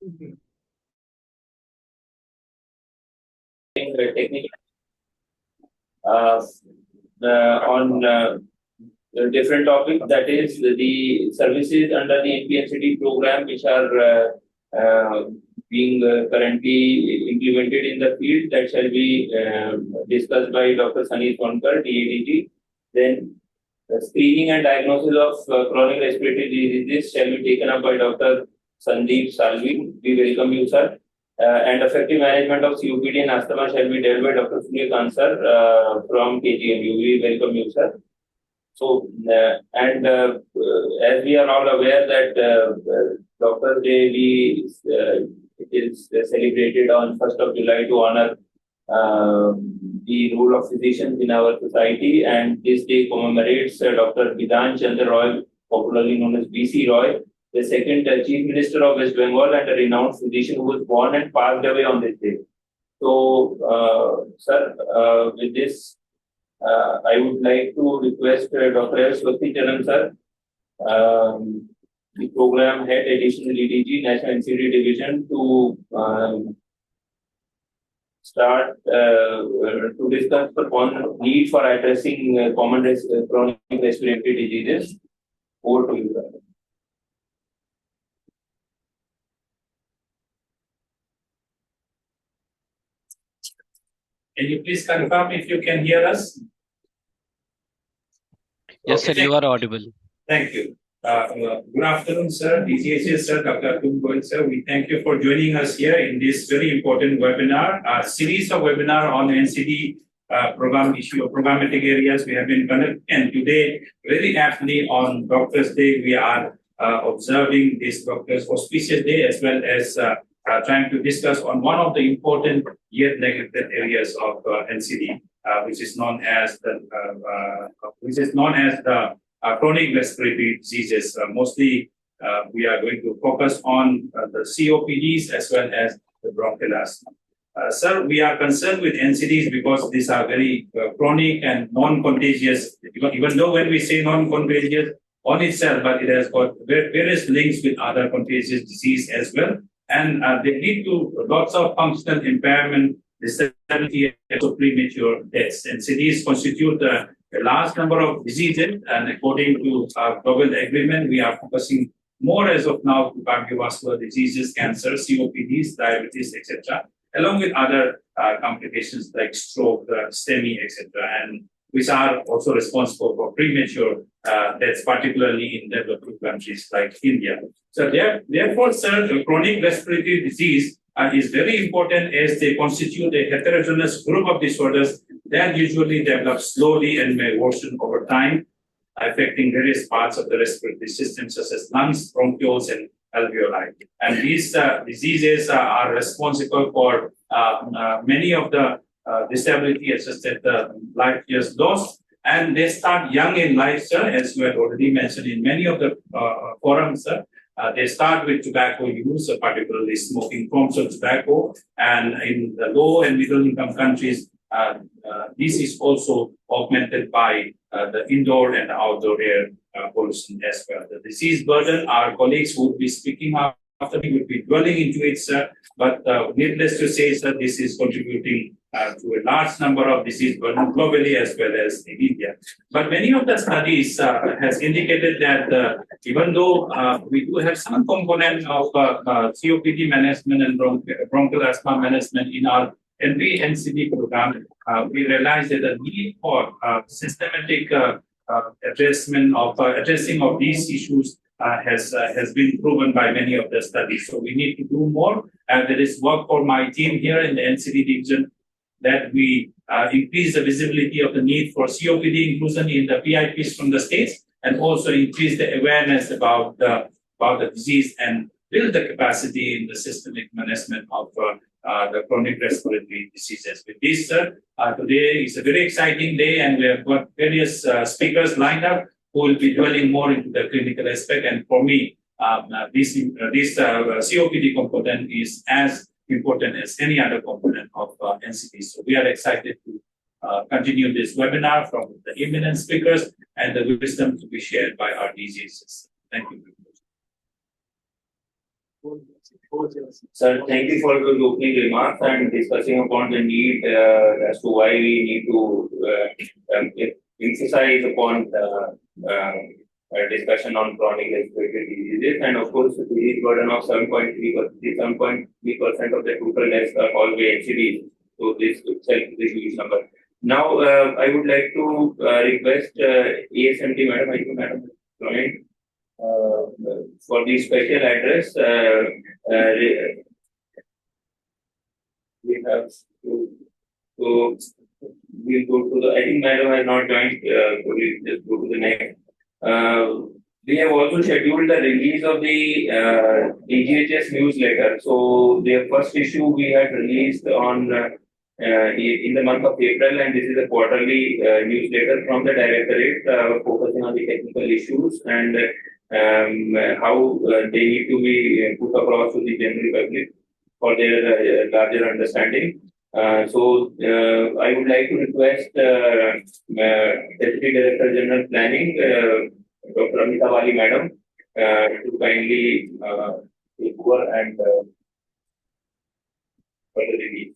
Technical on a different topic, that is the services under the NPNCD program which are being currently implemented in the field, that shall be discussed by Dr. Sunny Sonkar, DADG. Then the screening and diagnosis of chronic respiratory diseases shall be taken up by Dr. Sandeep Salvi. We welcome you, sir. And effective management of COPD and asthma shall be dealt by Dr. Suryakant sir from KGMU. We welcome you, sir. So, as we are all aware that Doctor Day is celebrated on 1st of July to honor the role of physicians in our society, and this day commemorates Dr. Bidhan Chandra Roy, popularly known as BC Roy, the second Chief Minister of West Bengal and a renowned physician who was born and passed away on this day. So, sir, with this, I would like to request Dr. S. Swasti Charan, sir, the program head, additional DDG, National NCD Division, to start to discuss upon need for addressing common chronic respiratory diseases. Over to you, sir. Can you please confirm if you can hear us? Yes, sir, you are audible. Thank you. Good afternoon, sir. DGHS, sir, Dr. Atul Goyal, sir. We thank you for joining us here in this very important webinar, a series of webinar on NCD program issue of programmatic areas we have been conducting. And today, very aptly on Doctors' Day, we are observing this Doctors' Auspicious Day, as well as trying to discuss on one of the important yet neglected areas of NCD, which is known as the chronic respiratory diseases. Mostly, we are going to focus on the COPDs as well as the bronchial asthma. Sir, we are concerned with NCDs because these are very chronic and non-contagious. Even though when we say non-contagious on itself, but it has got various links with other contagious disease as well. And they lead to lots of functional impairment, disability, and premature deaths. NCDs constitute a large number of diseases, and according to our global agreement, we are focusing more as of now to cardiovascular diseases, cancer, COPDs, diabetes, etc., along with other complications like stroke, STEMI, etc., and which are also responsible for premature deaths, particularly in developing countries like India. So therefore, sir, the chronic respiratory disease is very important as they constitute a heterogeneous group of disorders that usually develop slowly and may worsen over time, affecting various parts of the respiratory system, such as lungs, bronchioles, and alveoli. And these diseases are responsible for many of the disability-assisted life years lost, and they start young in life, sir, as you had already mentioned in many of the forums, sir. They start with tobacco use, particularly smoking forms of tobacco, and in the low and middle income countries, this is also augmented by the indoor and outdoor air pollution as well. The disease burden, our colleagues who would be speaking after me would be dwelling into it, sir, but needless to say, sir, this is contributing to a large number of disease burden globally as well as in India. But many of the studies has indicated that even though we do have some component of COPD management and bronchial asthma management in our NCD program, we realize that the need for systematic addressing of these issues has been proven by many of the studies. So we need to do more. There is work for my team here in the NCD division that we increase the visibility of the need for COPD inclusion in the PIPs from the states, and also increase the awareness about the disease and build the capacity in the systemic management of the chronic respiratory diseases. With this, sir, today is a very exciting day, and we have got various speakers lined up who will be dwelling more into the clinical aspect. And for me, this COPD component is as important as any other component of NCD. So we are excited to continue this webinar from the eminent speakers and the wisdom to be shared by our DGs. Thank you very much. Sir, thank you for those opening remarks and discussing upon the need as to why we need to emphasize upon discussion on chronic respiratory diseases. And of course, the disease burden of 7.3% of the total deaths are caused by NCDs. So this itself is a huge number. Now, I would like to request ASMD Madam, I think Madam joined for the special address. We have to, so we'll go to the, I think Madam has not joined, so we'll just go to the next. We have also scheduled the release of the DGHS newsletter. So the first issue we had released on in the month of April, and this is a quarterly newsletter from the directorate focusing on the technical issues and how they need to be put across to the general public for their larger understanding. So I would like to request Deputy Director General Planning, Dr. Amita Wali Madam, to kindly take over and further release.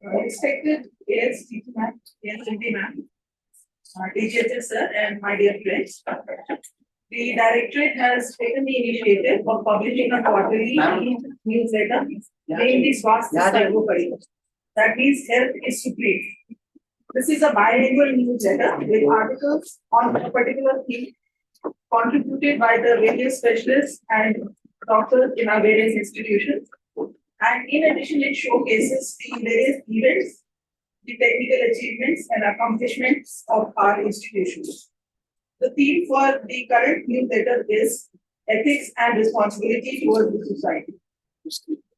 Respected ASTP ma'am, ASTP ma'am, DGHS sir, and my dear friends. The directorate has taken the initiative of publishing a quarterly newsletter named the Swasthya. That means health is supreme. This is a biannual newsletter with articles on a particular theme contributed by the various specialists and doctors in our various institutions. And in addition, it showcases the various events, the technical achievements and accomplishments of our institutions. The theme for the current newsletter is ethics and responsibility towards the society.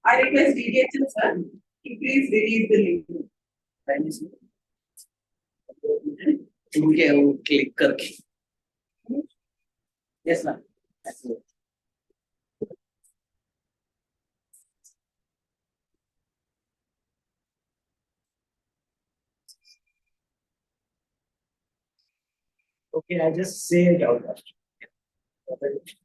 I request DGHS sir to please release the link. Click करके. Yes, ma'am. Okay, I just say it out loud.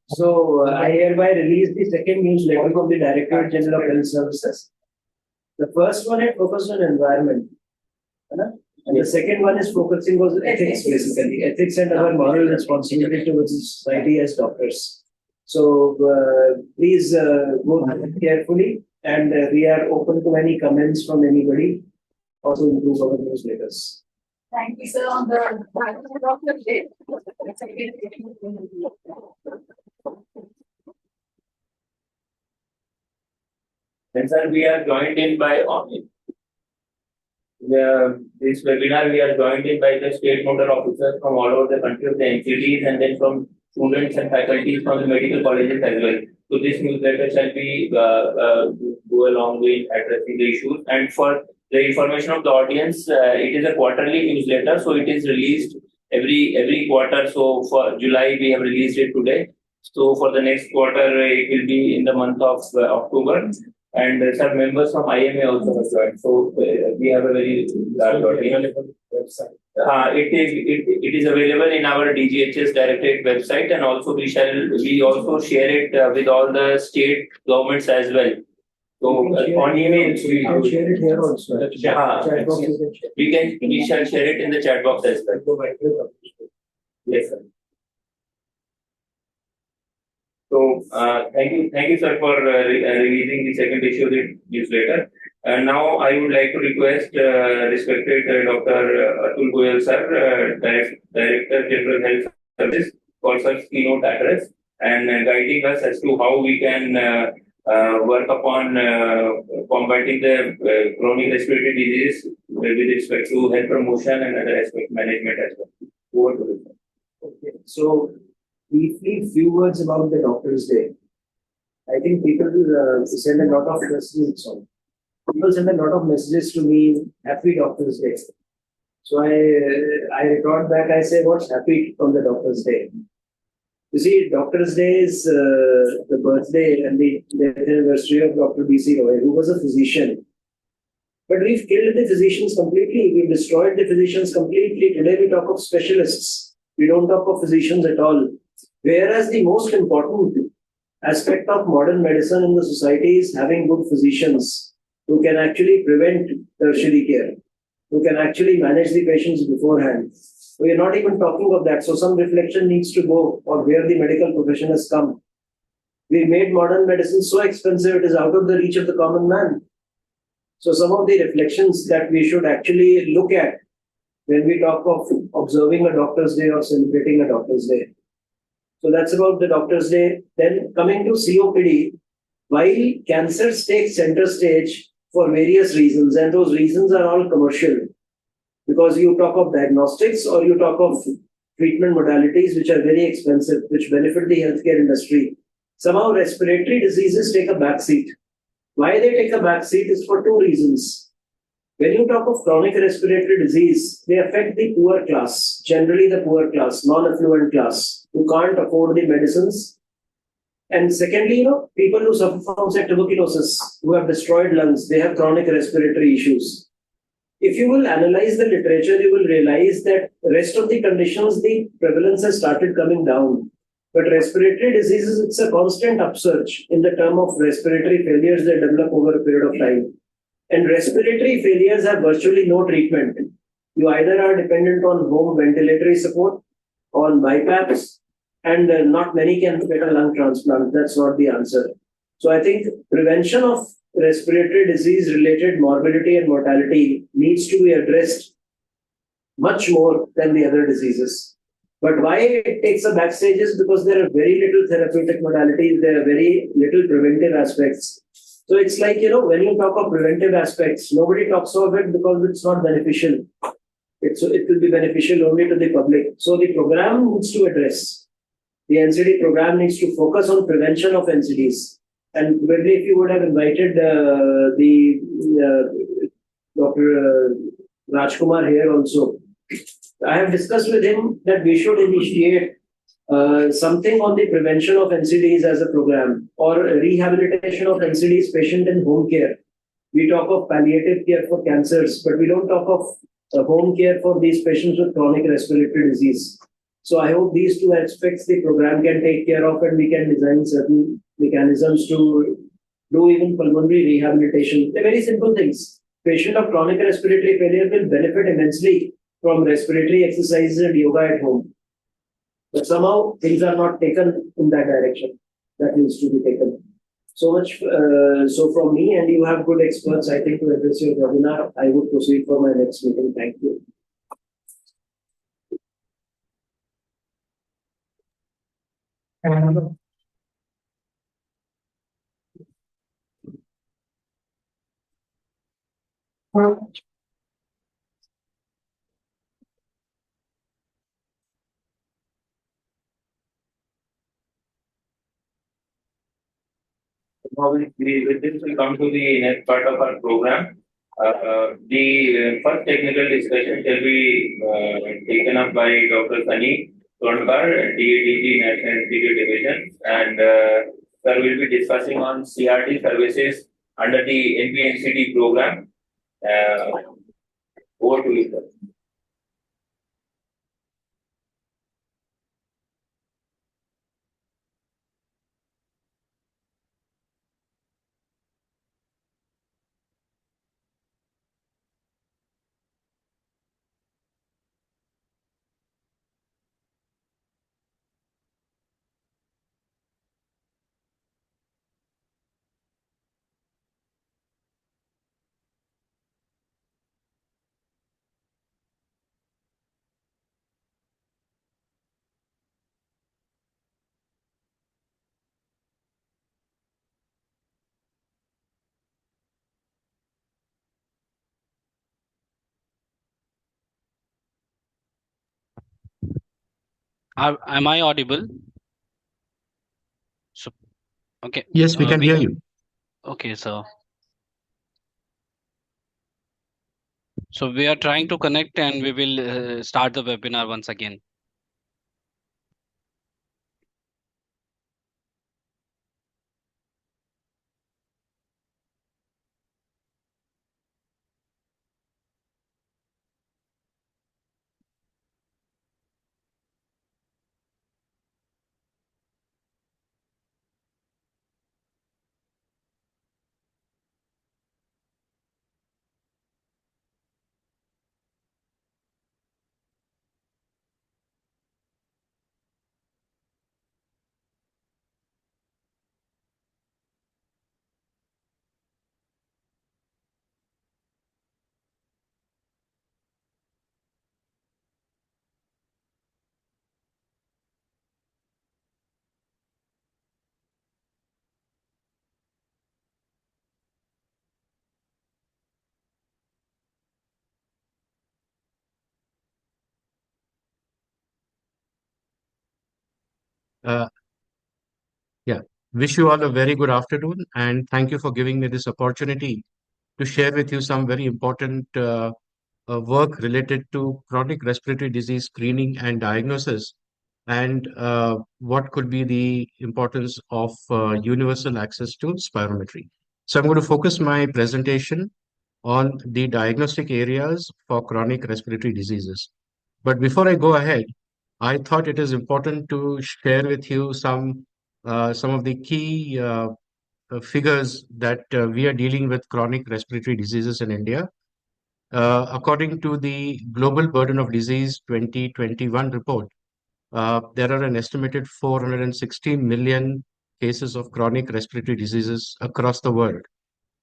So, I hereby release the second newsletter from the Directorate General of Health Services. The first one had focused on environment. And the second one is focusing on ethics, basically. Ethics and our moral responsibility towards society as doctors. So, please go carefully, and we are open to any comments from anybody, also improve our newsletters. Thank you, sir, on the of the day. And sir, we are joined in by this webinar. We are joined in by the state nodal officers from all over the country of the NCTs, and then from students and faculty from the medical colleges as well. So this newsletter shall be go along with addressing the issues. And for the information of the audience, it is a quarterly newsletter, so it is released every quarter. So for July, we have released it today. So for the next quarter, it will be in the month of October. And some members from IMA also have joined. So we have a very large audience. It is available in our DGHS Directorate website, and also we also share it with all the state governments as well. So on email, we can share it here also. We shall share it in the chat box as well. Yes, sir. So thank you, sir, for releasing the second issue of the newsletter. Now I would like to request respected Dr. Atul Goyal, sir, Director General Health Service, for such keynote address and guiding us as to how we can work upon combating the chronic respiratory disease with respect to health promotion and other aspect management as well. Over to you. Okay, so briefly, few words about the Doctor's Day. I think people will send a lot of messages on. People send a lot of messages to me, Happy Doctor's Day. So I record back, I say, what's happy on the Doctor's Day? You see, Doctor's Day is the birthday and the death anniversary of Dr. B.C. Roy, who was a physician. But we've killed the physicians completely. We've destroyed the physicians completely. Today we talk of specialists. We don't talk of physicians at all. Whereas the most important aspect of modern medicine in the society is having good physicians who can actually prevent tertiary care, who can actually manage the patients beforehand. We are not even talking of that. So some reflection needs to go on where the medical profession has come. We made modern medicine so expensive, it is out of the reach of the common man. So some of the reflections that we should actually look at when we talk of observing a doctor's day or celebrating a doctor's day. So that's about the doctor's day. Then coming to COPD, while cancers take center stage for various reasons, and those reasons are all commercial, because you talk of diagnostics or you talk of treatment modalities which are very expensive, which benefit the healthcare industry. Somehow respiratory diseases take a backseat. Why they take a backseat is for two reasons. When you talk of chronic respiratory disease, they affect the poor class, generally the poor class, non-affluent class, who can't afford the medicines. And secondly, people who suffer from, say, tuberculosis, who have destroyed lungs, they have chronic respiratory issues. If you will analyze the literature, you will realize that rest of the conditions, the prevalence has started coming down. But respiratory diseases, it's a constant upsurge in the term of respiratory failures that develop over a period of time. And respiratory failures have virtually no treatment. You either are dependent on home ventilatory support, on BiPAPs, and not many can get a lung transplant. That's not the answer. So I think prevention of respiratory disease related morbidity and mortality needs to be addressed much more than the other diseases. But why it takes a backstage is because there are very little therapeutic modalities, there are very little preventive aspects. So it's like, when you talk of preventive aspects, nobody talks of it because it's not beneficial. It will be beneficial only to the public. So the program needs to address. The NCD program needs to focus on prevention of NCDs. And probably if you would have invited Dr. Rajkumar here also, I have discussed with him that we should initiate something on the prevention of NCDs as a program, or rehabilitation of NCDs patient in home care. We talk of palliative care for cancers, but we don't talk of home care for these patients with chronic respiratory disease. So I hope these two aspects the program can take care of, and we can design certain mechanisms to do even pulmonary rehabilitation. They're very simple things. Patient of chronic respiratory failure will benefit immensely from respiratory exercises and yoga at home. But somehow things are not taken in that direction. That needs to be taken. So much so from me, and you have good experts, I think, to address your webinar. I would proceed for my next meeting. Thank you. Now, with this, we come to the next part of our program. The first technical discussion shall be taken up by Dr. Sunny Tonkar, DADG National Institute Division, and sir will be discussing on CRD services under the NPNCD program. Over to you, sir. Am I audible? So, okay. Yes, we can hear you. Okay, so we are trying to connect, and we will start the webinar once again. Uh, yeah, wish you all a very good afternoon, and thank you for giving me this opportunity to share with you some very important work related to chronic respiratory disease screening and diagnosis, and what could be the importance of universal access to spirometry. So I'm going to focus my presentation on the diagnostic areas for chronic respiratory diseases. But before I go ahead, I thought it is important to share with you some of the key figures that we are dealing with chronic respiratory diseases in India. According to the Global Burden of Disease 2021 report, there are an estimated 416 million cases of chronic respiratory diseases across the world,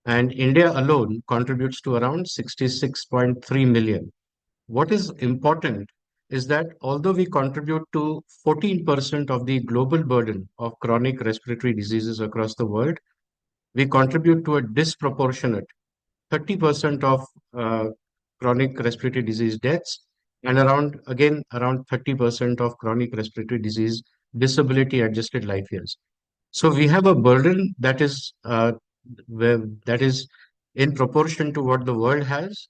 and India alone contributes to around 66.3 million. What is important is that although we contribute to 14% of the global burden of chronic respiratory diseases across the world, we contribute to a disproportionate 30% of uh, chronic respiratory disease deaths, and around 30% of chronic respiratory disease disability adjusted life years. So we have a burden that is in proportion to what the world has,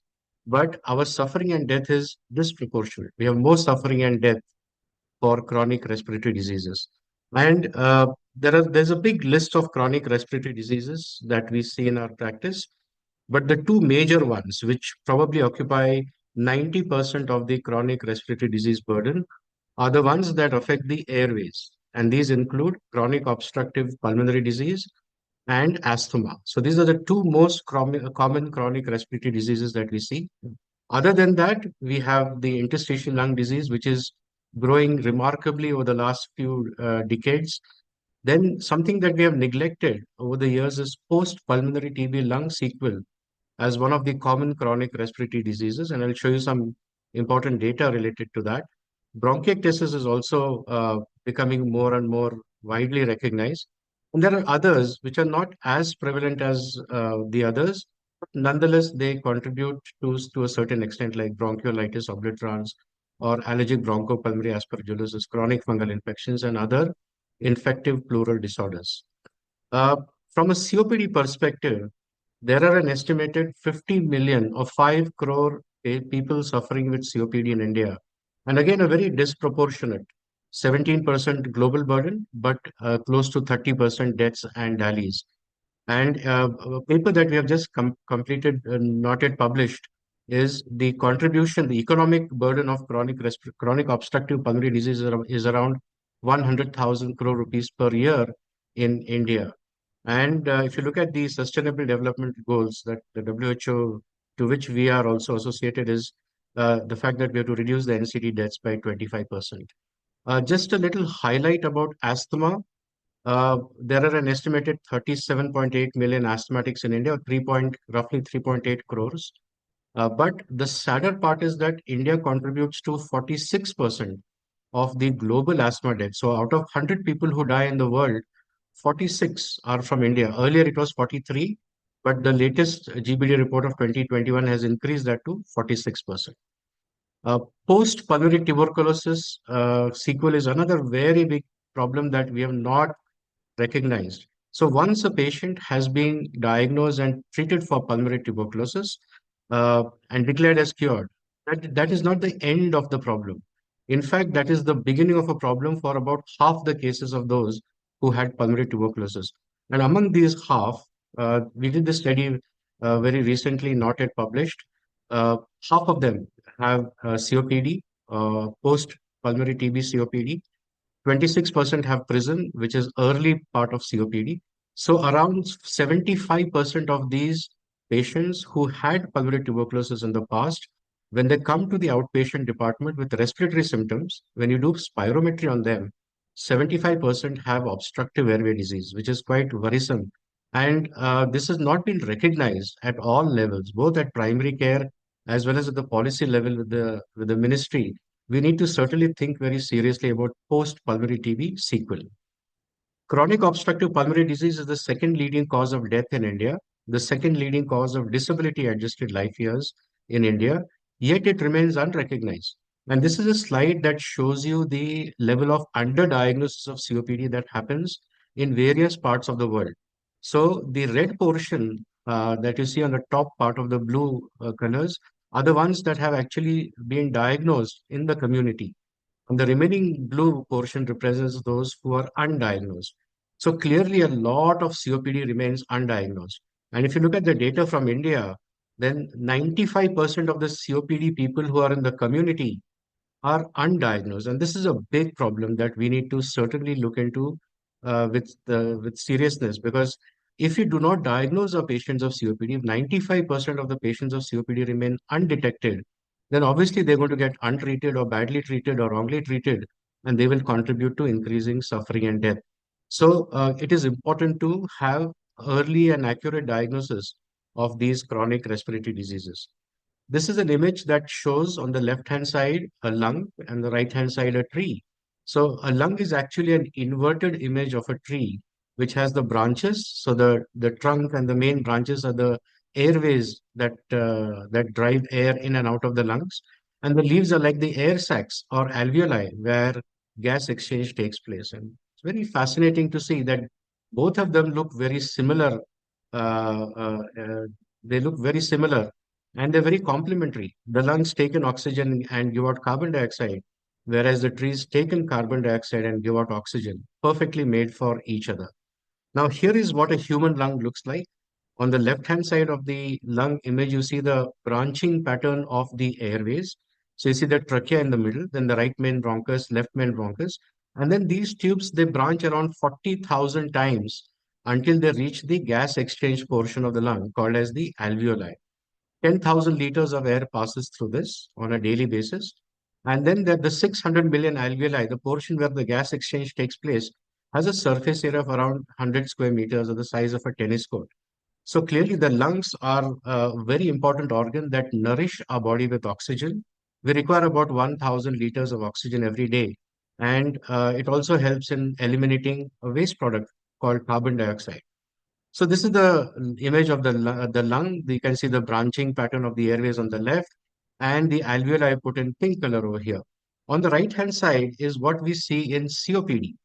but our suffering and death is disproportionate. We have more suffering and death for chronic respiratory diseases. And there's a big list of chronic respiratory diseases that we see in our practice, but the two major ones, which probably occupy 90% of the chronic respiratory disease burden, are the ones that affect the airways. And these include chronic obstructive pulmonary disease and asthma. So these are the two most common chronic respiratory diseases that we see. Other than that, we have the interstitial lung disease, which is growing remarkably over the last few decades. Then something that we have neglected over the years is post-pulmonary TB lung sequel as one of the common chronic respiratory diseases, and I'll show you some important data related to that. Bronchiectasis is also becoming more and more widely recognized. And there are others which are not as prevalent as the others, but nonetheless, they contribute to a certain extent, like bronchiolitis obliterans or allergic bronchopulmonary aspergillosis, chronic fungal infections, and other infective pleural disorders. Uh, from a COPD perspective, there are an estimated 50 million or 5 crore people suffering with COPD in India. And again, a very disproportionate 17% global burden, but close to 30% deaths and DALYs. And a paper that we have just completed, not yet published, is the contribution, the economic burden of chronic obstructive pulmonary disease is around 100,000 crore rupees per year in India. And if you look at the Sustainable Development Goals that the WHO, to which we are also associated, is the fact that we have to reduce the NCD deaths by 25%. Just a little highlight about asthma. There are an estimated 37.8 million asthmatics in India, roughly 3.8 crores. But the sadder part is that India contributes to 46% of the global asthma deaths. So out of 100 people who die in the world, 46 are from India. Earlier it was 43, but the latest GBD report of 2021 has increased that to 46%. Post-pulmonary tuberculosis sequel is another very big problem that we have not recognized. So once a patient has been diagnosed and treated for pulmonary tuberculosis and declared as cured, that is not the end of the problem. In fact, that is the beginning of a problem for about half the cases of those who had pulmonary tuberculosis. And among these half, we did this study very recently, not yet published. Half of them have COPD, post pulmonary TB COPD. 26% have prison, which is early part of COPD. So around 75% of these patients who had pulmonary tuberculosis in the past, when they come to the outpatient department with respiratory symptoms, when you do spirometry on them, 75% have obstructive airway disease, which is quite worrisome. And this has not been recognized at all levels, both at primary care as well as at the policy level with the ministry. We need to certainly think very seriously about post-pulmonary TB sequel. Chronic obstructive pulmonary disease is the second leading cause of death in India, the second leading cause of disability adjusted life years in India, yet it remains unrecognized. And this is a slide that shows you the level of underdiagnosis of COPD that happens in various parts of the world. So the red portion that you see on the top part of the blue colors are the ones that have actually been diagnosed in the community. And the remaining blue portion represents those who are undiagnosed. So clearly, a lot of COPD remains undiagnosed. And if you look at the data from India, then 95% of the COPD people who are in the community are undiagnosed, and this is a big problem that we need to certainly look into with seriousness. Because if you do not diagnose our patients of COPD, if 95% of the patients of COPD remain undetected, then obviously they're going to get untreated or badly treated or wrongly treated, and they will contribute to increasing suffering and death. So it is important to have early and accurate diagnosis of these chronic respiratory diseases. This is an image that shows on the left-hand side a lung and the right-hand side a tree. So a lung is actually an inverted image of a tree, which has the branches. So the trunk and the main branches are the airways that drive air in and out of the lungs. And the leaves are like the air sacs or alveoli where gas exchange takes place. And it's very fascinating to see that both of them look very similar. Uh, uh, uh, they look very similar and they're very complementary. The lungs take in oxygen and give out carbon dioxide, whereas the trees take in carbon dioxide and give out oxygen, perfectly made for each other. Now, here is what a human lung looks like. On the left-hand side of the lung image, you see the branching pattern of the airways. So you see the trachea in the middle, then the right main bronchus, left main bronchus, and then these tubes, they branch around 40,000 times until they reach the gas exchange portion of the lung called as the alveoli. 10,000 liters of air passes through this on a daily basis. And then the 600 million alveoli, the portion where the gas exchange takes place, has a surface area of around 100 square meters or the size of a tennis court. So clearly, the lungs are a very important organ that nourish our body with oxygen. We require about 1,000 liters of oxygen every day. And it also helps in eliminating a waste product called carbon dioxide. So this is the image of the lung. You can see the branching pattern of the airways on the left and the alveoli I put in pink color over here. On the right hand side is what we see in COPD.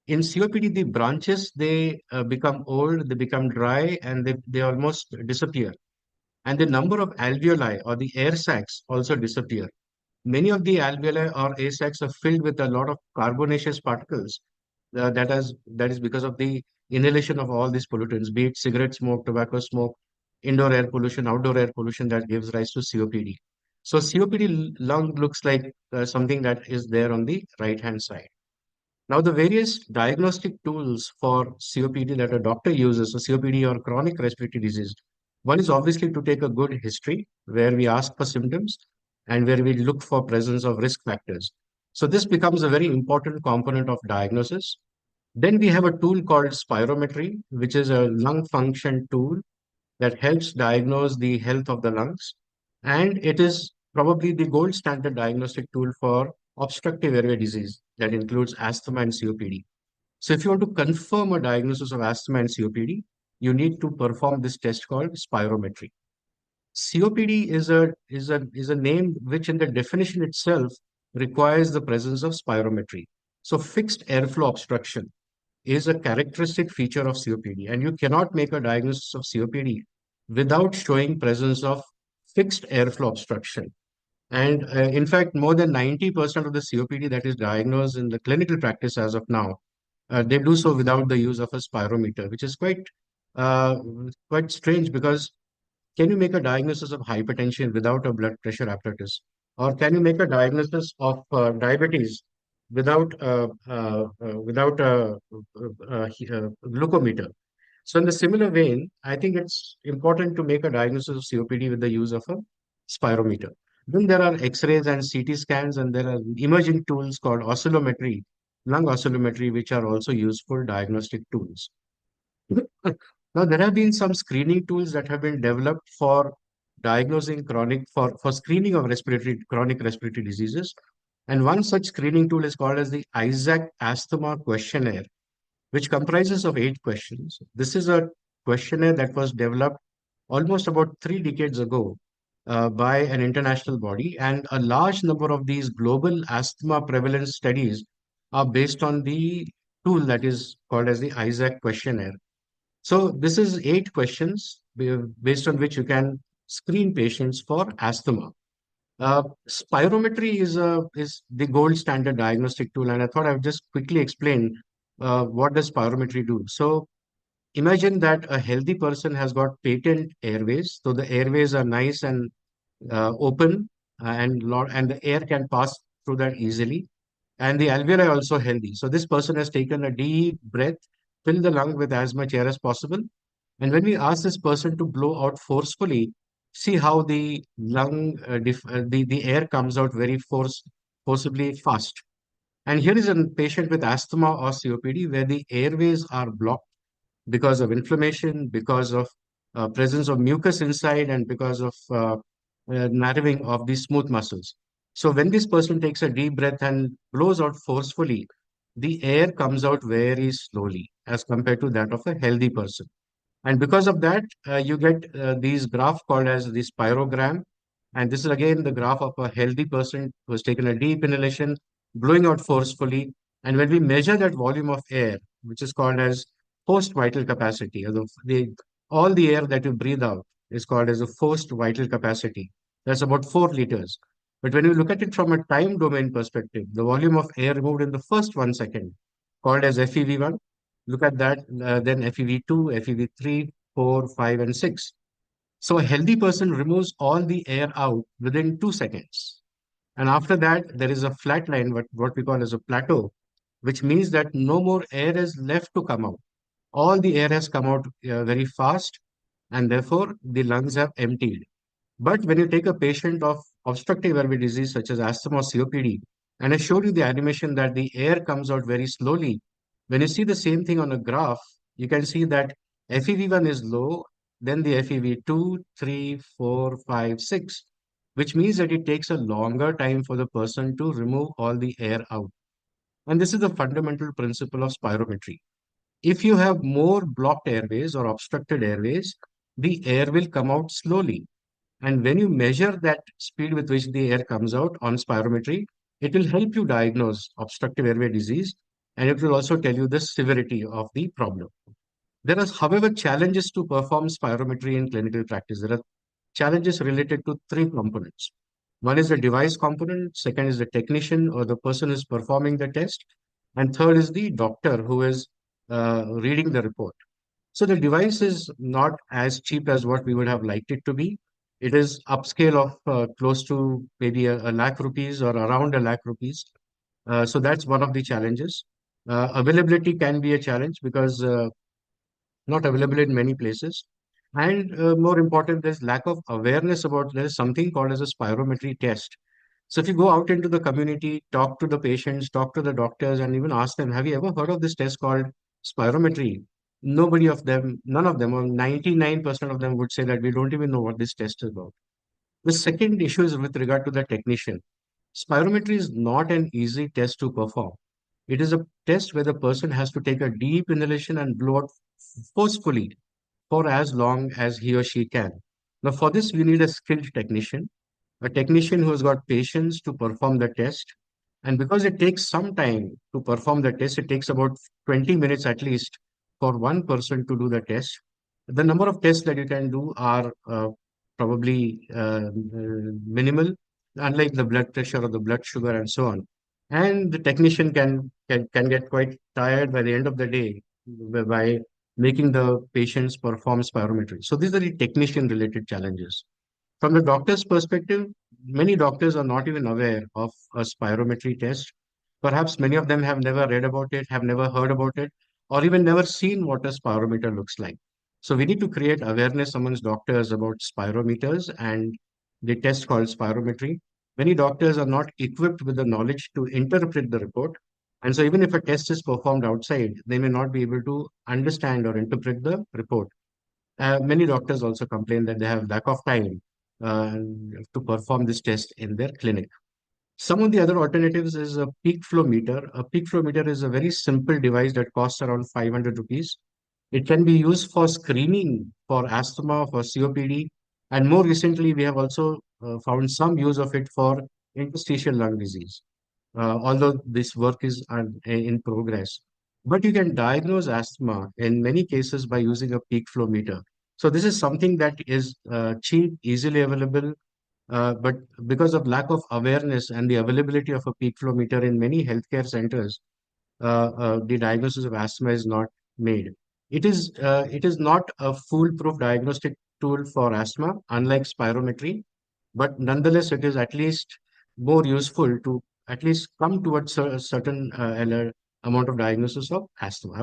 In COPD, the branches, they become old, they become dry, and they almost disappear. And the number of alveoli or the air sacs also disappear. Many of the alveoli or air sacs are filled with a lot of carbonaceous particles. That is because of the inhalation of all these pollutants, be it cigarette smoke, tobacco smoke, indoor air pollution, outdoor air pollution that gives rise to COPD. So COPD lung looks like something that is there on the right hand side. Now, the various diagnostic tools for COPD that a doctor uses, so COPD or chronic respiratory disease, one is obviously to take a good history where we ask for symptoms and where we look for presence of risk factors. So this becomes a very important component of diagnosis. Then we have a tool called spirometry, which is a lung function tool that helps diagnose the health of the lungs. And it is probably the gold standard diagnostic tool for obstructive airway disease that includes asthma and COPD. So if you want to confirm a diagnosis of asthma and COPD, you need to perform this test called spirometry. COPD is a name which in the definition itself requires the presence of spirometry. So fixed airflow obstruction is a characteristic feature of COPD, and you cannot make a diagnosis of COPD without showing presence of fixed airflow obstruction. And in fact, more than 90% of the COPD that is diagnosed in the clinical practice as of now, they do so without the use of a spirometer, which is uh, quite strange because can you make a diagnosis of hypertension without a blood pressure apparatus? Or can you make a diagnosis of diabetes without a glucometer? So in the similar vein, I think it's important to make a diagnosis of COPD with the use of a spirometer. Then there are X-rays and CT scans, and there are emerging tools called oscillometry, lung oscillometry, which are also useful diagnostic tools. Now, there have been some screening tools that have been developed for diagnosing for screening of chronic respiratory diseases. And one such screening tool is called as the Isaac Asthma Questionnaire, which comprises of 8 questions. This is a questionnaire that was developed almost about 3 decades ago by an international body, and a large number of these global asthma prevalence studies are based on the tool that is called as the Isaac questionnaire. So this is 8 questions based on which you can screen patients for asthma. Spirometry is the gold standard diagnostic tool, and I thought I would just quickly explain what does spirometry do. So imagine that a healthy person has got patent airways, so the airways are nice and open, and the air can pass through that easily, and the alveoli are also healthy. So this person has taken a deep breath, fill the lung with as much air as possible, and when we ask this person to blow out forcefully, see how the the air comes out very forcibly fast. And here is a patient with asthma or COPD where the airways are blocked because of inflammation, because of presence of mucus inside, and because of narrowing of the smooth muscles. So when this person takes a deep breath and blows out forcefully, the air comes out very slowly as compared to that of a healthy person. And because of that, you get these graph called as the spirogram. And this is again the graph of a healthy person who has taken a deep inhalation, blowing out forcefully. And when we measure that volume of air, which is called as forced vital capacity, or all the air that you breathe out is called as a forced vital capacity. That's about 4 liters. But when you look at it from a time domain perspective, the volume of air removed in the first 1 second, called as FEV1, look at that, then FEV2, FEV3, 4, 5, and 6. So a healthy person removes all the air out within 2 seconds. And after that, there is a flat line, what we call as a plateau, which means that no more air is left to come out. All the air has come out very fast, and therefore the lungs have emptied. But when you take a patient of obstructive airway disease such as asthma or COPD, and I showed you the animation that the air comes out very slowly, when you see the same thing on a graph, you can see that FEV1 is low, then the FEV2, 3, 4, 5, 6, which means that it takes a longer time for the person to remove all the air out. And this is the fundamental principle of spirometry. If you have more blocked airways or obstructed airways, the air will come out slowly, and when you measure that speed with which the air comes out on spirometry, it will help you diagnose obstructive airway disease, and it will also tell you the severity of the problem. There are, however, challenges to perform spirometry in clinical practice. There are challenges related to 3 components. One is the device component, second is the technician or the person who is performing the test, and third is the doctor who is reading the report. So the device is not as cheap as what we would have liked it to be. It is upscale of close to maybe a lakh rupees or around a lakh rupees. So that's one of the challenges. Availability can be a challenge because not available in many places. And more important, there's lack of awareness about there's something called as a spirometry test. So if you go out into the community, talk to the patients, talk to the doctors, and even ask them, have you ever heard of this test called spirometry? Nobody of them, none of them, or 99% of them would say that we don't even know what this test is about. The second issue is with regard to the technician. Spirometry is not an easy test to perform. It is a test where the person has to take a deep inhalation and blow out forcefully for as long as he or she can. Now, for this, we need a technician who has got patience to perform the test. And because it takes some time to perform the test, it takes about 20 minutes at least for one person to do the test. The number of tests that you can do are probably minimal, unlike the blood pressure or the blood sugar and so on. And the technician can get quite tired by the end of the day by making the patients perform spirometry. So these are the technician related challenges. From the doctor's perspective, many doctors are not even aware of a spirometry test. Perhaps many of them have never read about it, have never heard about it, or even never seen what a spirometer looks like. So we need to create awareness amongst doctors about spirometers and the test called spirometry. Many doctors are not equipped with the knowledge to interpret the report. And so even if a test is performed outside, they may not be able to understand or interpret the report. Many doctors also complain that they have lack of time uh, to perform this test in their clinic. Some of the other alternatives is a peak flow meter. A peak flow meter is a very simple device that costs around 500 rupees. It can be used for screening for asthma, for COPD, And more recently, we have also found some use of it for interstitial lung disease, although this work is in progress. But you can diagnose asthma in many cases by using a peak flow meter. So this is something that is cheap, easily available, but because of lack of awareness and the availability of a peak flow meter in many healthcare centers, the diagnosis of asthma is not made. It is not a foolproof diagnostic tool for asthma, unlike spirometry, but nonetheless, it is at least more useful to at least come towards a certain amount of diagnosis of asthma.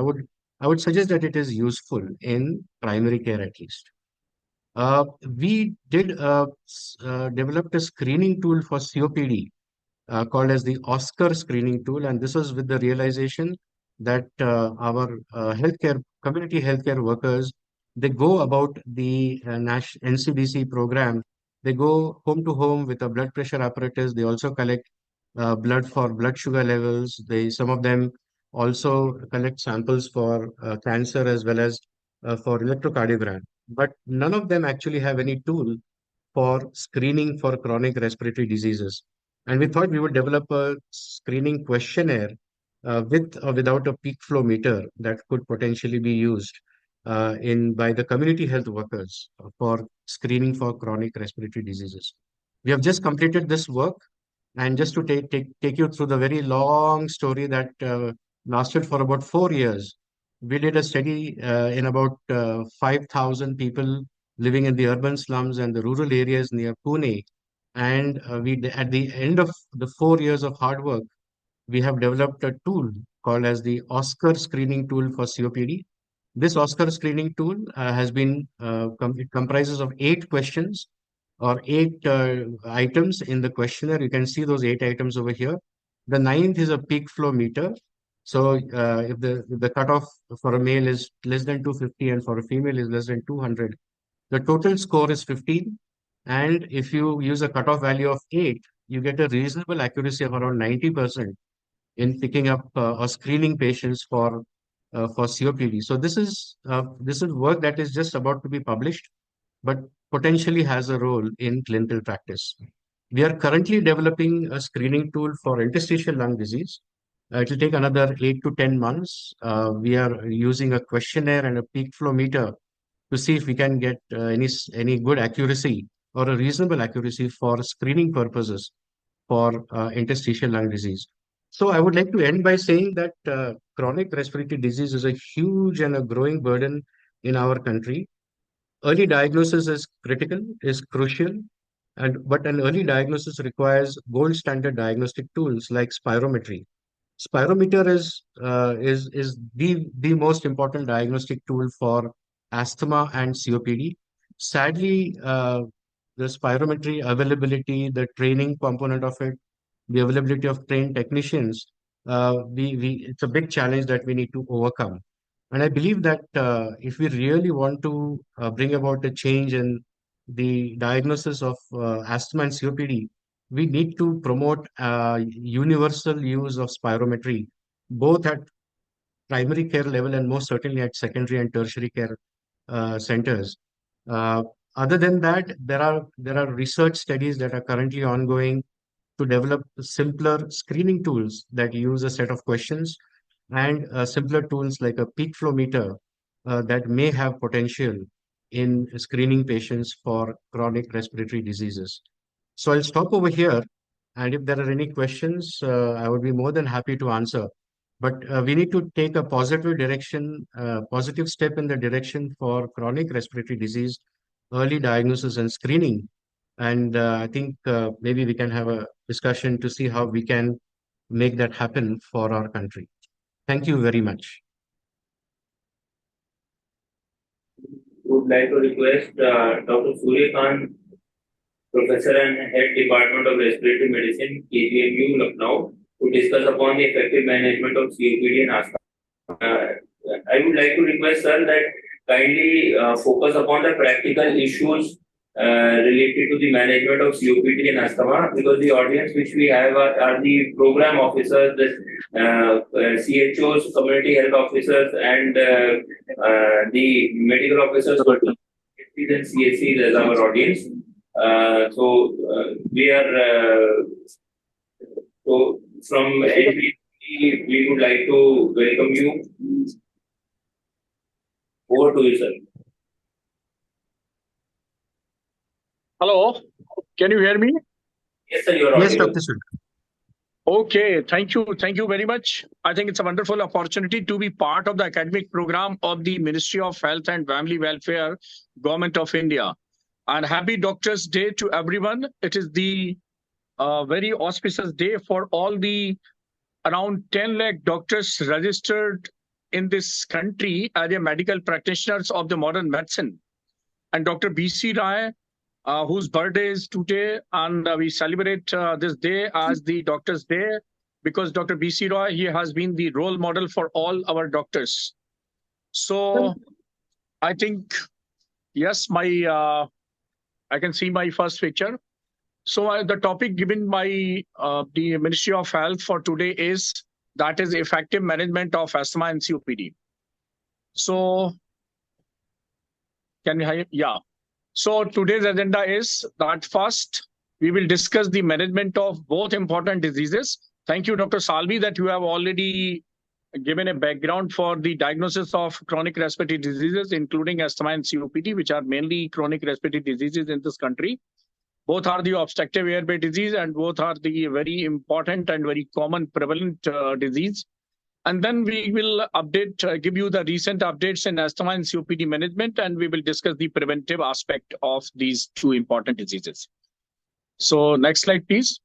I would suggest that it is useful in primary care at least. We did developed a screening tool for COPD called as the Oscar screening tool. And this was with the realization that our community healthcare workers, they go about the NCDC program. They go home to home with a blood pressure apparatus. They also collect blood for blood sugar levels. Some of them also collect samples for cancer as well as for electrocardiogram. But none of them actually have any tool for screening for chronic respiratory diseases. And we thought we would develop a screening questionnaire with or without a peak flow meter that could potentially be used in by the community health workers for screening for chronic respiratory diseases. We have just completed this work, and just to take you through the very long story that lasted for about 4 years, we did a study in about 5,000 people living in the urban slums and the rural areas near Pune. And at the end of the 4 years of hard work, we have developed a tool called as the Oscar screening tool for COPD. This Oscar screening tool it comprises of 8 questions or 8 items in the questionnaire. You can see those 8 items over here. The ninth is a peak flow meter. So if the cutoff for a male is less than 250 and for a female is less than 200, the total score is 15. And if you use a cutoff value of 8, you get a reasonable accuracy of around 90% in picking up or screening patients for COPD. So this is work that is just about to be published, but potentially has a role in clinical practice. We are currently developing a screening tool for interstitial lung disease. It will take another 8 to 10 months. We are using a questionnaire and a peak flow meter to see if we can get any good accuracy or a reasonable accuracy for screening purposes for interstitial lung disease. So I would like to end by saying that chronic respiratory disease is a huge and a growing burden in our country. Early diagnosis is critical, is crucial, and but an early diagnosis requires gold standard diagnostic tools like spirometry. Spirometer is the most important diagnostic tool for asthma and COPD. Sadly, the spirometry availability, the training component of it, the availability of trained technicians, it's a big challenge that we need to overcome. And I believe that if we really want to bring about a change in the diagnosis of asthma and COPD, we need to promote universal use of spirometry, both at primary care level and most certainly at secondary and tertiary care centers. Uh, Other than that, there are research studies that are currently ongoing to develop simpler screening tools that use a set of questions and simpler tools like a peak flow meter that may have potential in screening patients for chronic respiratory diseases. So I'll stop over here. And if there are any questions, I would be more than happy to answer. But we need to take a positive direction, positive step in the direction for chronic respiratory disease, early diagnosis and screening. And I think maybe we can have a discussion to see how we can make that happen for our country. Thank you very much. Would like to request Dr. Suryakant, Professor and Head Department of Respiratory Medicine, KGMU, Lucknow, to discuss upon the effective management of COPD and asthma. I would like to request, sir, that kindly focus upon the practical issues related to the management of COPD and asthma, because the audience which we have are the program officers, the CHOs, community health officers, and the medical officers. The citizens, CSCs as our audience. We are so from NPT, we would like to welcome you. Over to you, sir. Hello, can you hear me? Yes, sir, you are Yes, audible. Dr. Sir. Okay, thank you very much. I think it's a wonderful opportunity to be part of the academic program of the Ministry of Health and Family Welfare, Government of India. And happy Doctors' Day to everyone. It is the very auspicious day for all the around 10 lakh doctors registered in this country as a medical practitioners of the modern medicine. And Dr. B.C. Rai, whose birthday is today, and we celebrate this day as the Doctor's Day because Dr. B.C. Roy, he has been the role model for all our doctors. So I think, yes, I can see my first picture. So the topic given by the Ministry of Health for today is that is effective management of asthma and COPD. So can you, yeah. So today's agenda is that first, we will discuss the management of both important diseases. Thank you, Dr. Salvi, that you have already given a background for the diagnosis of chronic respiratory diseases, including asthma and COPD, which are mainly chronic respiratory diseases in this country. Both are the obstructive airway disease and both are the very important and very common prevalent disease. And then we will give you the recent updates in asthma and COPD management, and we will discuss the preventive aspect of these two important diseases. So next slide, please.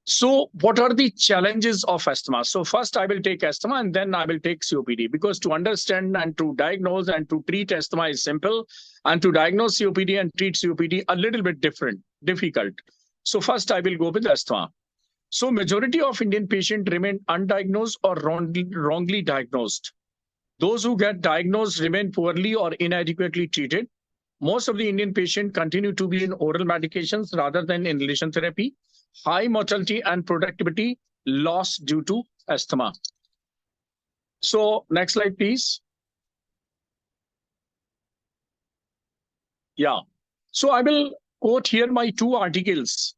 So what are the challenges of asthma? So first I will take asthma and then I will take COPD, because to understand and to diagnose and to treat asthma is simple, and to diagnose COPD and treat COPD a little bit difficult. So first I will go with asthma. So majority of Indian patients remain undiagnosed or wrongly diagnosed. Those who get diagnosed remain poorly or inadequately treated. Most of the Indian patients continue to be in oral medications rather than inhalation therapy. High mortality and productivity loss due to asthma. So next slide, please. Yeah. So I will quote here my two articles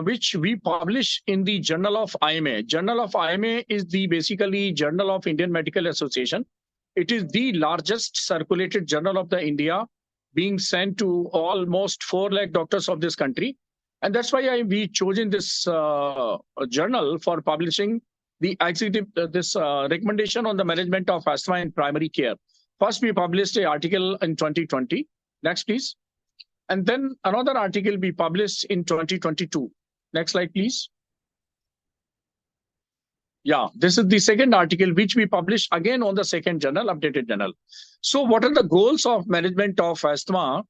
which we publish in the Journal of IMA. Journal of IMA is the basically Journal of Indian Medical Association. It is the largest circulated journal of the India, being sent to almost 4 lakh doctors of this country. And that's why we chosen this journal for publishing the executive recommendation on the management of asthma in primary care. First, we published an article in 2020. Next, please. And then another article we published in 2022. Next slide, please. Yeah, this is the second article which we published again on the second journal, updated journal. So what are the goals of management of asthma?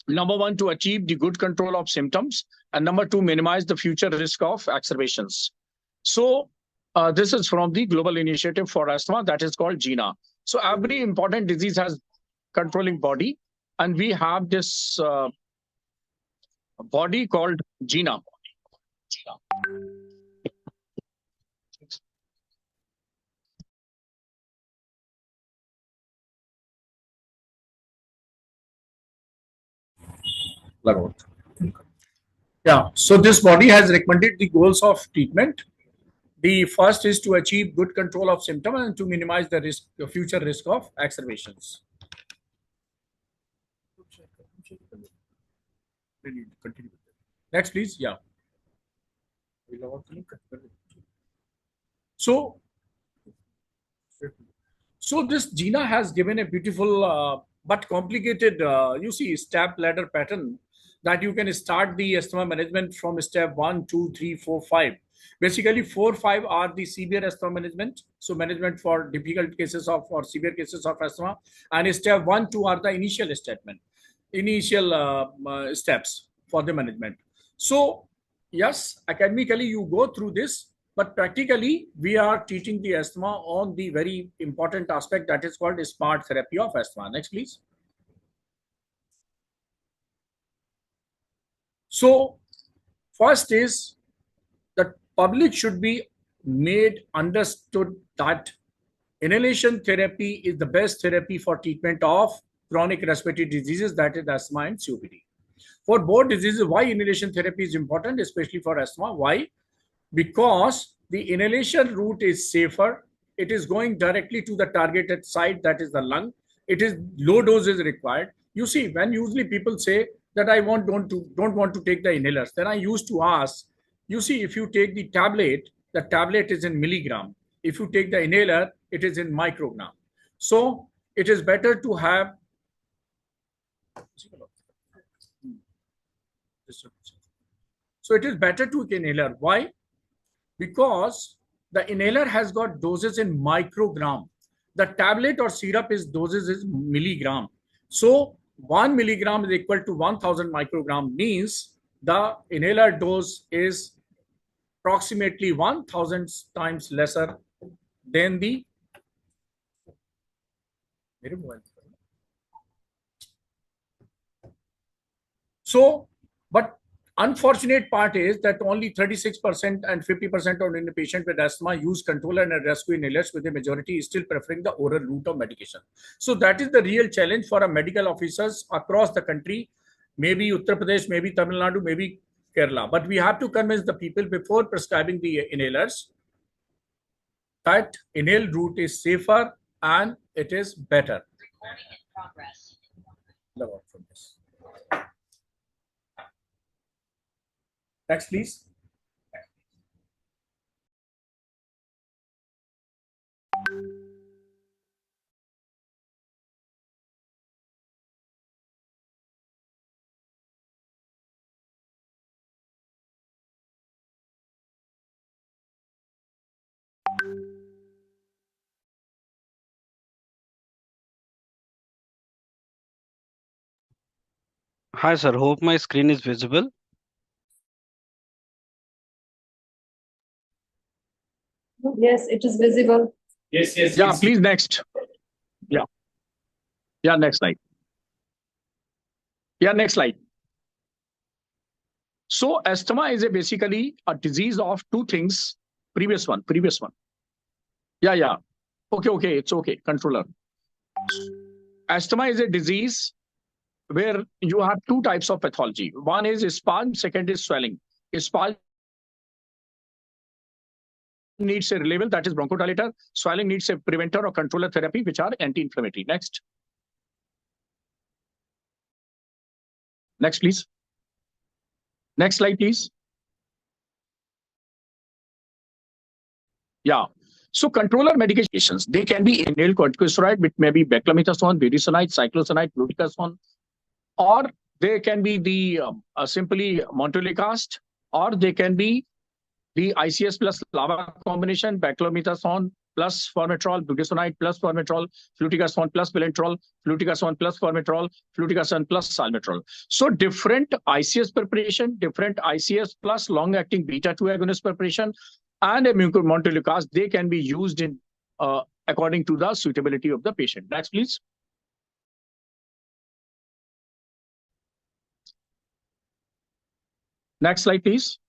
Number one, to achieve the good control of symptoms, and number two, minimize the future risk of exacerbations. So this is from the Global Initiative for Asthma that is called GINA. So every important disease has controlling body, and we have this body called GINA. Yeah, so this body has recommended the goals of treatment. The first is to achieve good control of symptoms and to minimize the risk, the future risk of exacerbations. Next, please. Yeah. So this GINA has given a beautiful but complicated, you see, step ladder pattern that you can start the asthma management from step 1, 2, 3, 4, 5. Basically, 4, 5 are the severe asthma management. So management for difficult cases of or severe cases of asthma. And step 1, 2 are the initial steps for the management. So yes, academically you go through this, but practically we are teaching the asthma on the very important aspect that is called smart therapy of asthma. Next, please. So first is that public should be made understood that inhalation therapy is the best therapy for treatment of chronic respiratory diseases, that is asthma and COPD. For both diseases, why inhalation therapy is important, especially for asthma? Why? Because the inhalation route is safer. It is going directly to the targeted site, that is the lung. It is low doses required. You see, when usually people say that I don't want to take the inhalers, then I used to ask, you see, if you take the tablet is in milligram. If you take the inhaler, it is in microgram. So it is better to have. So it is better to take inhaler. Why? Because the inhaler has got doses in microgram. The tablet or syrup is doses is milligram. So 1 milligram is equal to 1000 microgram, means the inhaler dose is approximately 1000 times lesser than the so, but unfortunate part is that only 36% and 50% of the patient with asthma use controller and rescue inhalers, with the majority is still preferring the oral route of medication. So that is the real challenge for our medical officers across the country, maybe Uttar Pradesh, maybe Tamil Nadu, maybe Kerala. But we have to convince the people before prescribing the inhalers that inhaled route is safer and it is better. Recording in progress. Next, please. Hi, sir. Hope my screen is visible. Yes, it is visible. Yes, yes, Yeah, yes. please next. Yeah. Yeah, next slide. Yeah, next slide. So asthma is basically a disease of two things. Previous one. Yeah, yeah. Okay, it's okay. Controller. Asthma is a disease where you have two types of pathology. One is spasm, second is swelling. Spasm needs a reliable, that is bronchodilator. Swelling needs a preventer or controller therapy, which are anti-inflammatory. Next. Next, please. Next slide, please. Yeah. So controller medications, they can be inhaled corticosteroid, which may be beclomethasone, budesonide, cyclosinide, fluticasone, or they can be the simply montelukast, or they can be the ICS plus lava combination, beclomethasone plus formoterol, budesonide plus formoterol, fluticasone plus bilanterol, fluticasone plus formoterol, fluticasone plus salmeterol. So different ICS preparation, different ICS plus long-acting beta-2 agonist preparation, and a montelukast, they can be used in according to the suitability of the patient. Next, please. Next slide, please.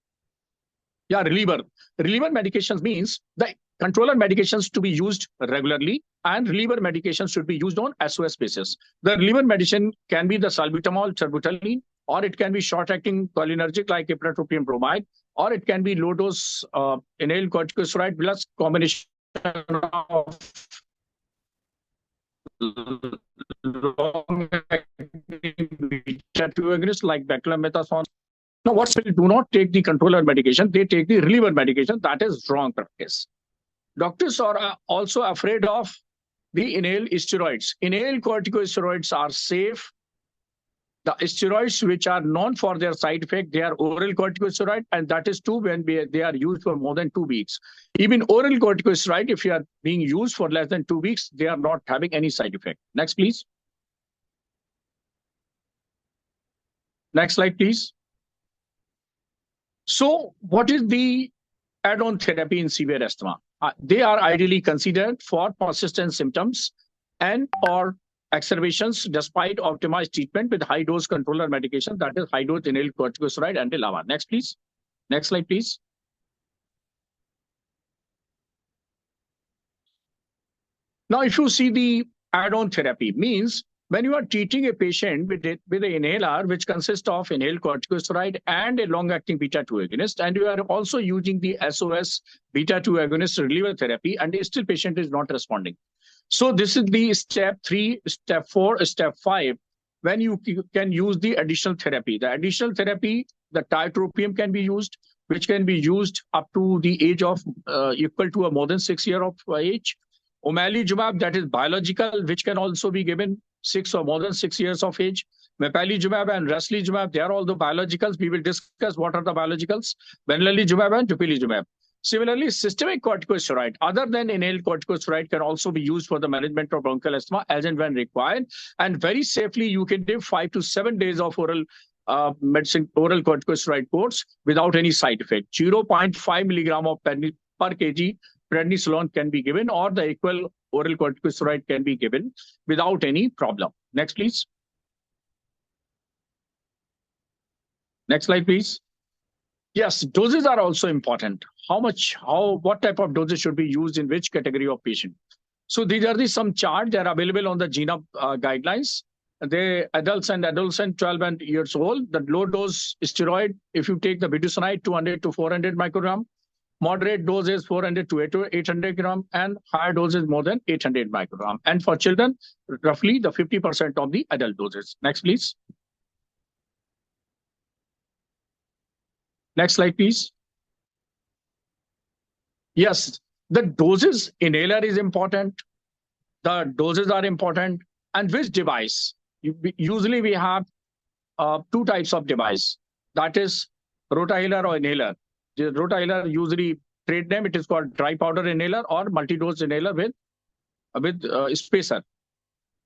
Yeah, reliever. Reliever medications means the controller medications to be used regularly, and reliever medications should be used on SOS basis. The reliever medicine can be the salbutamol, terbutaline, or it can be short-acting cholinergic like ipratropium bromide, or it can be low-dose inhaled corticosteroid plus combination of long-acting beta-2 agonists like beclomethasone. Now, what people do not take the controller medication, they take the reliever medication. That is wrong practice. Doctors are also afraid of the inhaled steroids. Inhaled corticosteroids are safe. The steroids which are known for their side effect, they are oral corticosteroid, and that is too when they are used for more than 2 weeks. Even oral corticosteroid, if you are being used for less than 2 weeks, they are not having any side effect. Next, please. Next slide, please. So what is the add-on therapy in severe asthma? They are ideally considered for persistent symptoms and or exacerbations despite optimized treatment with high-dose controller medication, that is high-dose inhaled corticosteroid and LAMA. Next, please. Next slide, please. Now, if you see the add-on therapy, means when you are treating a patient with an inhaler, which consists of inhaled corticosteroid and a long-acting beta-2 agonist, and you are also using the SOS beta-2 agonist reliever therapy, and still patient is not responding. So this is the step 3, step 4, step 5, when you can use the additional therapy. The additional therapy, the tiotropium can be used, which can be used up to the age of equal to more than 6 years of age. Omalizumab, that is biological, which can also be given 6 or more than 6 years of age. Mepolizumab and Raclizumab, they are all the biologicals. We will discuss what are the biologicals. Benralizumab and Tocilizumab. Similarly, systemic corticosteroid, other than inhaled corticosteroid, can also be used for the management of bronchial asthma as and when required. And very safely, you can give 5 to 7 days of oral oral corticosteroid course without any side effect. 0.5 milligram of per kg prednisolone can be given, or the equal oral corticosteroid can be given without any problem. Next, please. Next slide, please. Yes, doses are also important. What type of doses should be used in which category of patient? So these are some charts that are available on the GINA guidelines. The adults and adolescent 12 and years old, the low dose steroid, if you take the budesonide, 200 to 400 microgram, moderate dose is 400 to 800 gram, and higher dose is more than 800 microgram. And for children, roughly the 50% of the adult doses. Next, please. Next slide, please. Yes, the doses, inhaler is important. The doses are important. And which device? Usually we have 2 types of device. That is rotahilar or inhaler. The rotahilar, usually trade name, it is called dry powder inhaler or multi-dose inhaler with spacer.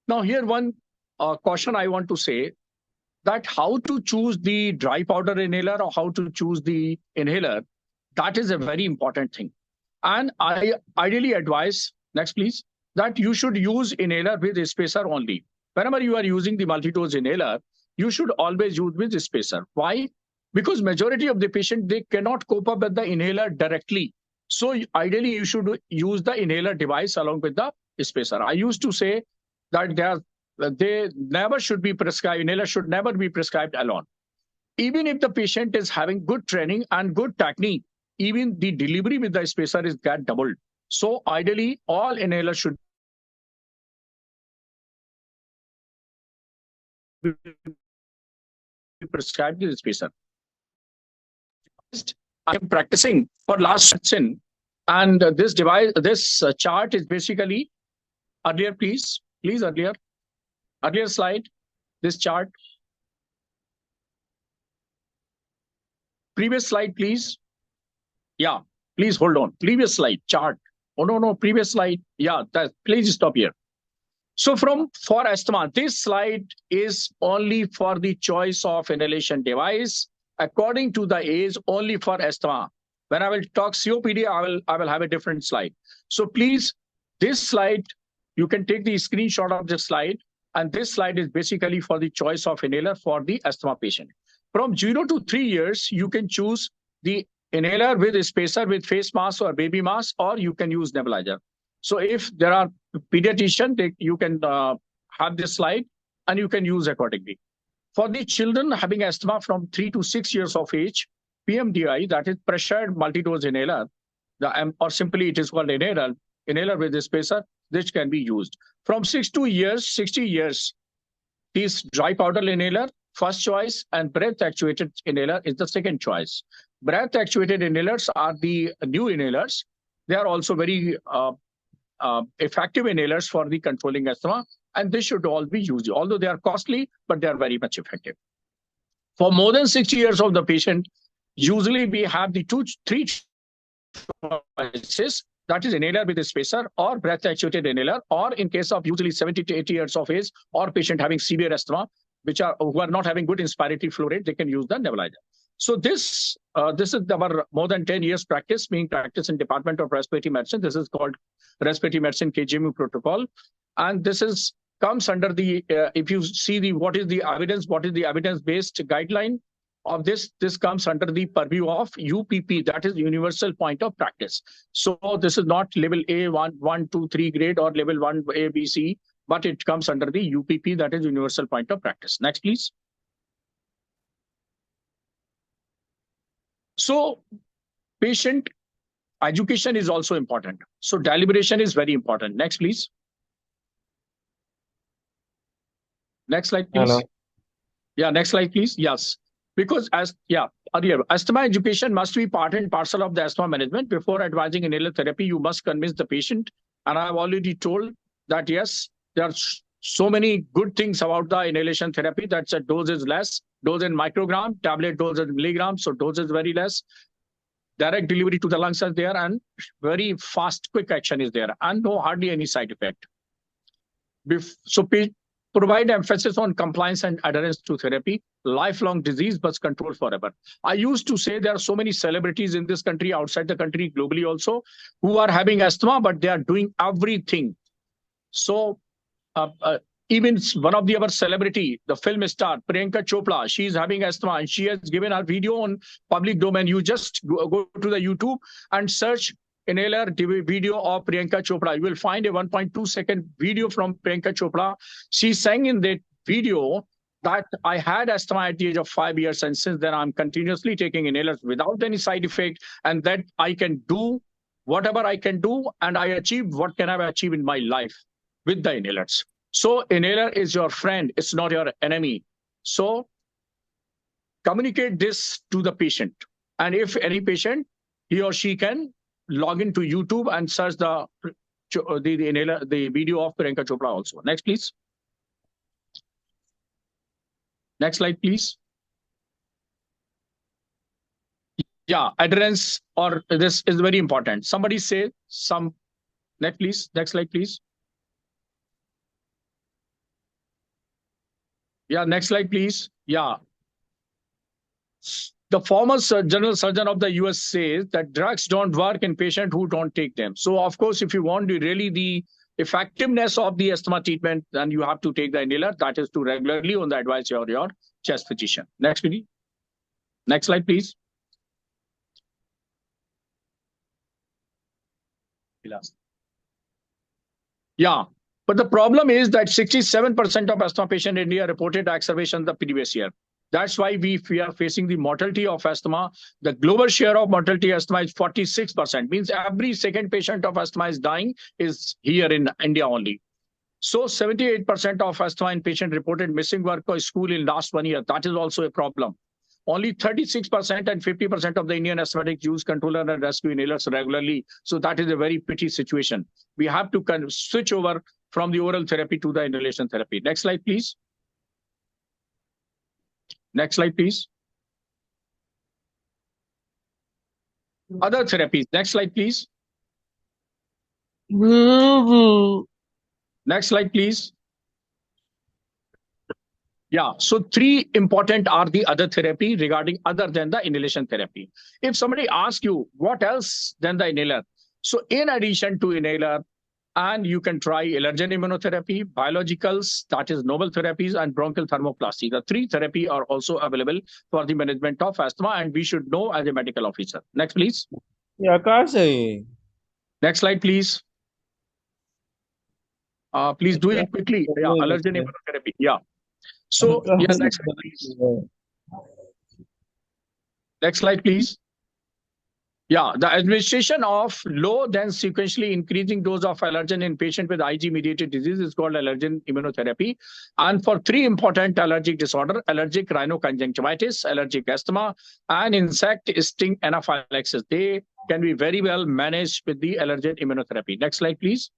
Now here one caution I want to say, that how to choose the dry powder inhaler or how to choose the inhaler, that is a very important thing. And I ideally advise, next please, that you should use inhaler with a spacer only. Whenever you are using the multi-dose inhaler, you should always use with a spacer. Why? Because majority of the patient, they cannot cope up with the inhaler directly. So ideally, you should use the inhaler device along with the spacer. I used to say that they never should be prescribed, inhaler should never be prescribed alone. Even if the patient is having good training and good technique, even the delivery with the spacer is get doubled. So ideally, all inhalers should be prescribed with the spacer. I am practicing for last session, and this device, this chart is basically earlier, please earlier slide, this chart. Previous slide, please. Yeah, please hold on. Previous slide, chart. Oh, no, previous slide. Yeah, please stop here. So for asthma, this slide is only for the choice of inhalation device according to the age, only for asthma. When I will talk COPD, I will have a different slide. So please, this slide, you can take the screenshot of this slide, and this slide is basically for the choice of inhaler for the asthma patient. From 0 to 3 years, you can choose the inhaler with a spacer with face mask or baby mask, or you can use nebulizer. So if there are pediatrician, you can have this slide and you can use accordingly. For the children having asthma from 3 to 6 years of age, PMDI, that is pressured multi-dose inhaler, or simply it is called inhaler with a spacer, this can be used. From 60 years, this dry powder inhaler, first choice, and breath-actuated inhaler is the second choice. Breath-actuated inhalers are the new inhalers. They are also very effective inhalers for the controlling asthma, and they should all be used. Although they are costly, but they are very much effective. For more than 60 years of the patient, usually we have the 3 choices, that is inhaler with a spacer or breath-actuated inhaler, or in case of usually 70 to 80 years of age or patient having severe asthma, who are not having good inspiratory flow rate, they can use the nebulizer. So this is our more than 10 years practice, being practiced in Department of Respiratory Medicine. This is called Respiratory Medicine KGMU protocol. And this comes under the, if you see what is the evidence-based guideline of this comes under the purview of UPP, that is Universal Point of Practice. So this is not level A, 1, 2, 3 grade or level 1, A, B, C. but it comes under the UPP, that is universal point of practice. Next, please. So patient education is also important. So deliberation is very important. Next, please. Next slide, please. Hello. Yeah, next slide, please. Yes. Because earlier, asthma education must be part and parcel of the asthma management. Before advising inhaler therapy, you must convince the patient. And I've already told that, yes, there are so many good things about the inhalation therapy. That's a dose is less, dose in microgram, tablet dose in milligrams, so dose is very less. Direct delivery to the lungs is there, and very fast, quick action is there, and hardly any side effect. So provide emphasis on compliance and adherence to therapy. Lifelong disease must control forever. I used to say there are so many celebrities in this country, outside the country, globally also, who are having asthma, but they are doing everything. So even one of our celebrity, the film star, Priyanka Chopra, she is having asthma and she has given a video on public domain. You just go to the YouTube and search inhaler video of Priyanka Chopra. You will find a 1.2-second video from Priyanka Chopra. She sang in that video that I had asthma at the age of 5 years, and since then I'm continuously taking inhalers without any side effect, and that I can do whatever I can do, and I achieved what can I achieve in my life with the inhalers. So inhaler is your friend, it's not your enemy. So communicate this to the patient. And if any patient, he or she can log into YouTube and search the inhaler, the video of Priyanka Chopra also. Next, please. Next slide, please. Yeah, adherence or this is very important. Somebody say some. Next, please. Next slide, please. Yeah, next slide, please. Yeah. The former general surgeon of the US says that drugs don't work in patients who don't take them. So, of course, if you want really the effectiveness of the asthma treatment, then you have to take the inhaler. That is to regularly on the advice of your chest physician. Next, please. Next slide, please. Yeah. But the problem is that 67% of asthma patients in India reported exacerbation the previous year. That's why we are facing the mortality of asthma. The global share of mortality asthma is 46%. Means every second patient of asthma is dying is here in India only. So 78% of asthma in patient reported missing work or school in last 1 year. That is also a problem. Only 36% and 50% of the Indian asthmatics use controller and rescue inhalers regularly. So that is a very pity situation. We have to kind of switch over from the oral therapy to the inhalation therapy. Next slide, please. Next slide, please. Other therapies. Next slide, please. Next slide, please. Yeah, so 3 important are the other therapy regarding other than the inhalation therapy. If somebody asks you what else than the inhaler, so in addition to inhaler, and you can try allergen immunotherapy, biologicals, that is novel therapies, and bronchial thermoplasty. The 3 therapy are also available for the management of asthma, and we should know as a medical officer. Next, please. Yeah, Kasi. Next slide, please. Please do it quickly. Yeah, allergen immunotherapy. Yeah. So, yeah, next slide, please. Next slide, please. Yeah, the administration of low then sequentially increasing dose of allergen in patient with Ig-mediated disease is called allergen immunotherapy. And for 3 important allergic disorder, allergic rhinoconjunctivitis, allergic asthma, and insect sting anaphylaxis, they can be very well managed with the allergen immunotherapy. Next slide, please.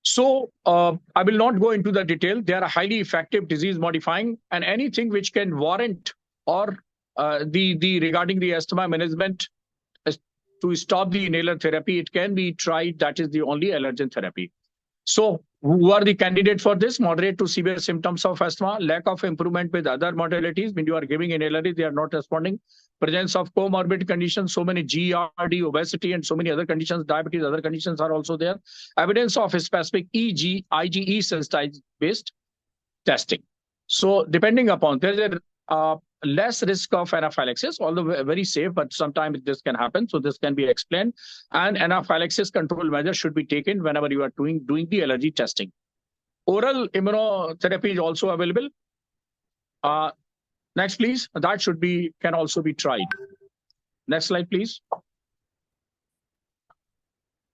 So I will not go into the detail. They are highly effective disease modifying, and anything which can warrant or regarding the asthma management to stop the inhaler therapy, it can be tried. That is the only allergen therapy. So who are the candidates for this? Moderate to severe symptoms of asthma, lack of improvement with other modalities. When you are giving inhaler, they are not responding. Presence of comorbid conditions, so many CRD, obesity, and so many other conditions, diabetes, other conditions are also there. Evidence of a specific IgE sensitized based testing. So depending upon, there is a less risk of anaphylaxis, although very safe, but sometimes this can happen. So this can be explained. And anaphylaxis control measures should be taken whenever you are doing the allergy testing. Oral immunotherapy is also available. Next, please. That can also be tried. Next slide, please.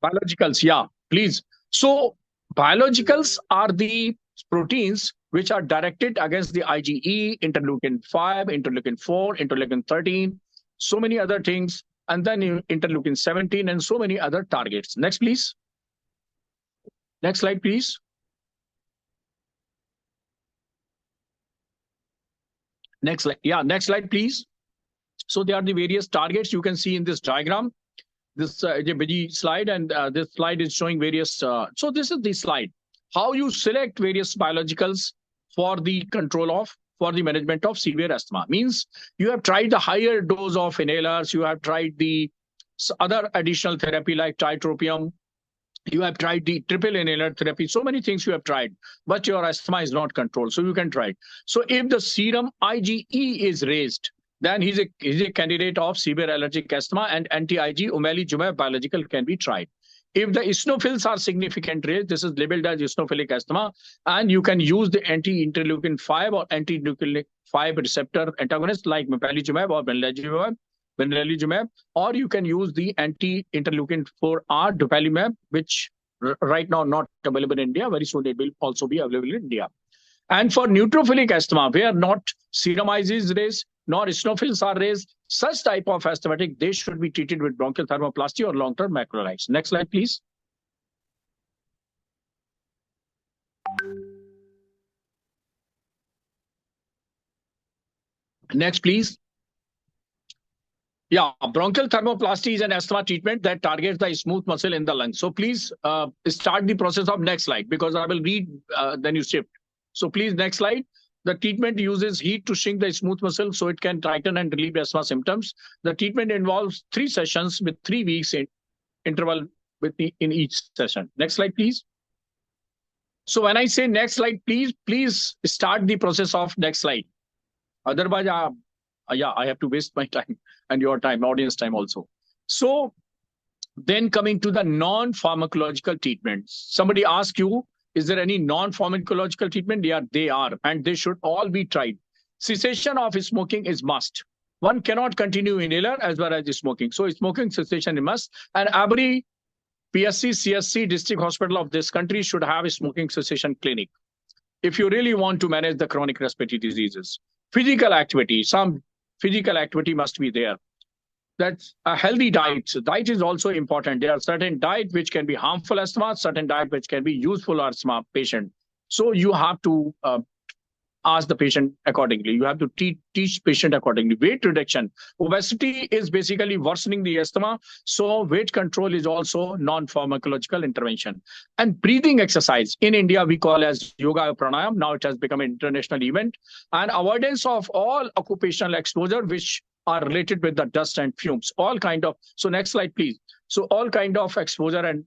Biologicals, yeah, please. So biologicals are the proteins which are directed against the IgE, interleukin 5, interleukin 4, interleukin 13, so many other things, and then interleukin 17 and so many other targets. Next, please. Next slide, please. Next slide. Yeah, next slide, please. So there are the various targets you can see in this diagram. This is a busy slide, and this slide is showing various. So this is the slide. How you select various biologicals for the management of severe asthma. Means you have tried the higher dose of inhalers, you have tried the other additional therapy like tiotropium, you have tried the triple inhaler therapy, so many things you have tried, but your asthma is not controlled. So you can try it. So if the serum IgE is raised, then he's a candidate of severe allergic asthma, and anti-Ig omalizumab biological can be tried. If the eosinophils are significant raised, this is labeled as eosinophilic asthma, and you can use the anti-interleukin 5 or anti-interleukin 5 receptor antagonist like mepolizumab or benralizumab, or you can use the anti-interleukin 4R dupilumab, which right now not available in India. Very soon it will also be available in India. And for neutrophilic asthma, where not serum Ig is raised, nor eosinophils are raised, such type of asthmatic, they should be treated with bronchial thermoplasty or long-term macrolides. Next slide, please. Next, please. Yeah, bronchial thermoplasty is an asthma treatment that targets the smooth muscle in the lungs. So please start the process of next slide, because I will read, then you shift. So please, next slide. The treatment uses heat to shrink the smooth muscle so it can tighten and relieve asthma symptoms. The treatment involves 3 sessions with 3 weeks in interval in each session. Next slide, please. So when I say next slide, please start the process of next slide. Otherwise, I have to waste my time and your time, audience time also. So then coming to the non-pharmacological treatments. Somebody asked you, is there any non-pharmacological treatment? Yeah, they are, and they should all be tried. Cessation of smoking is must. One cannot continue inhaler as well as smoking. So smoking cessation is must, and every PSC, CSC district hospital of this country should have a smoking cessation clinic if you really want to manage the chronic respiratory diseases. Physical activity, some physical activity must be there. That's a healthy diet. So diet is also important. There are certain diet which can be harmful asthma, certain diet which can be useful asthma patient. So you have to ask the patient accordingly. You have to teach patient accordingly. Weight reduction. Obesity is basically worsening the asthma. So weight control is also non-pharmacological intervention. And breathing exercise. In India, we call as yoga pranayam. Now it has become an international event. And avoidance of all occupational exposure, which are related with the dust and fumes. All kind of, so next slide, please. So all kind of exposure and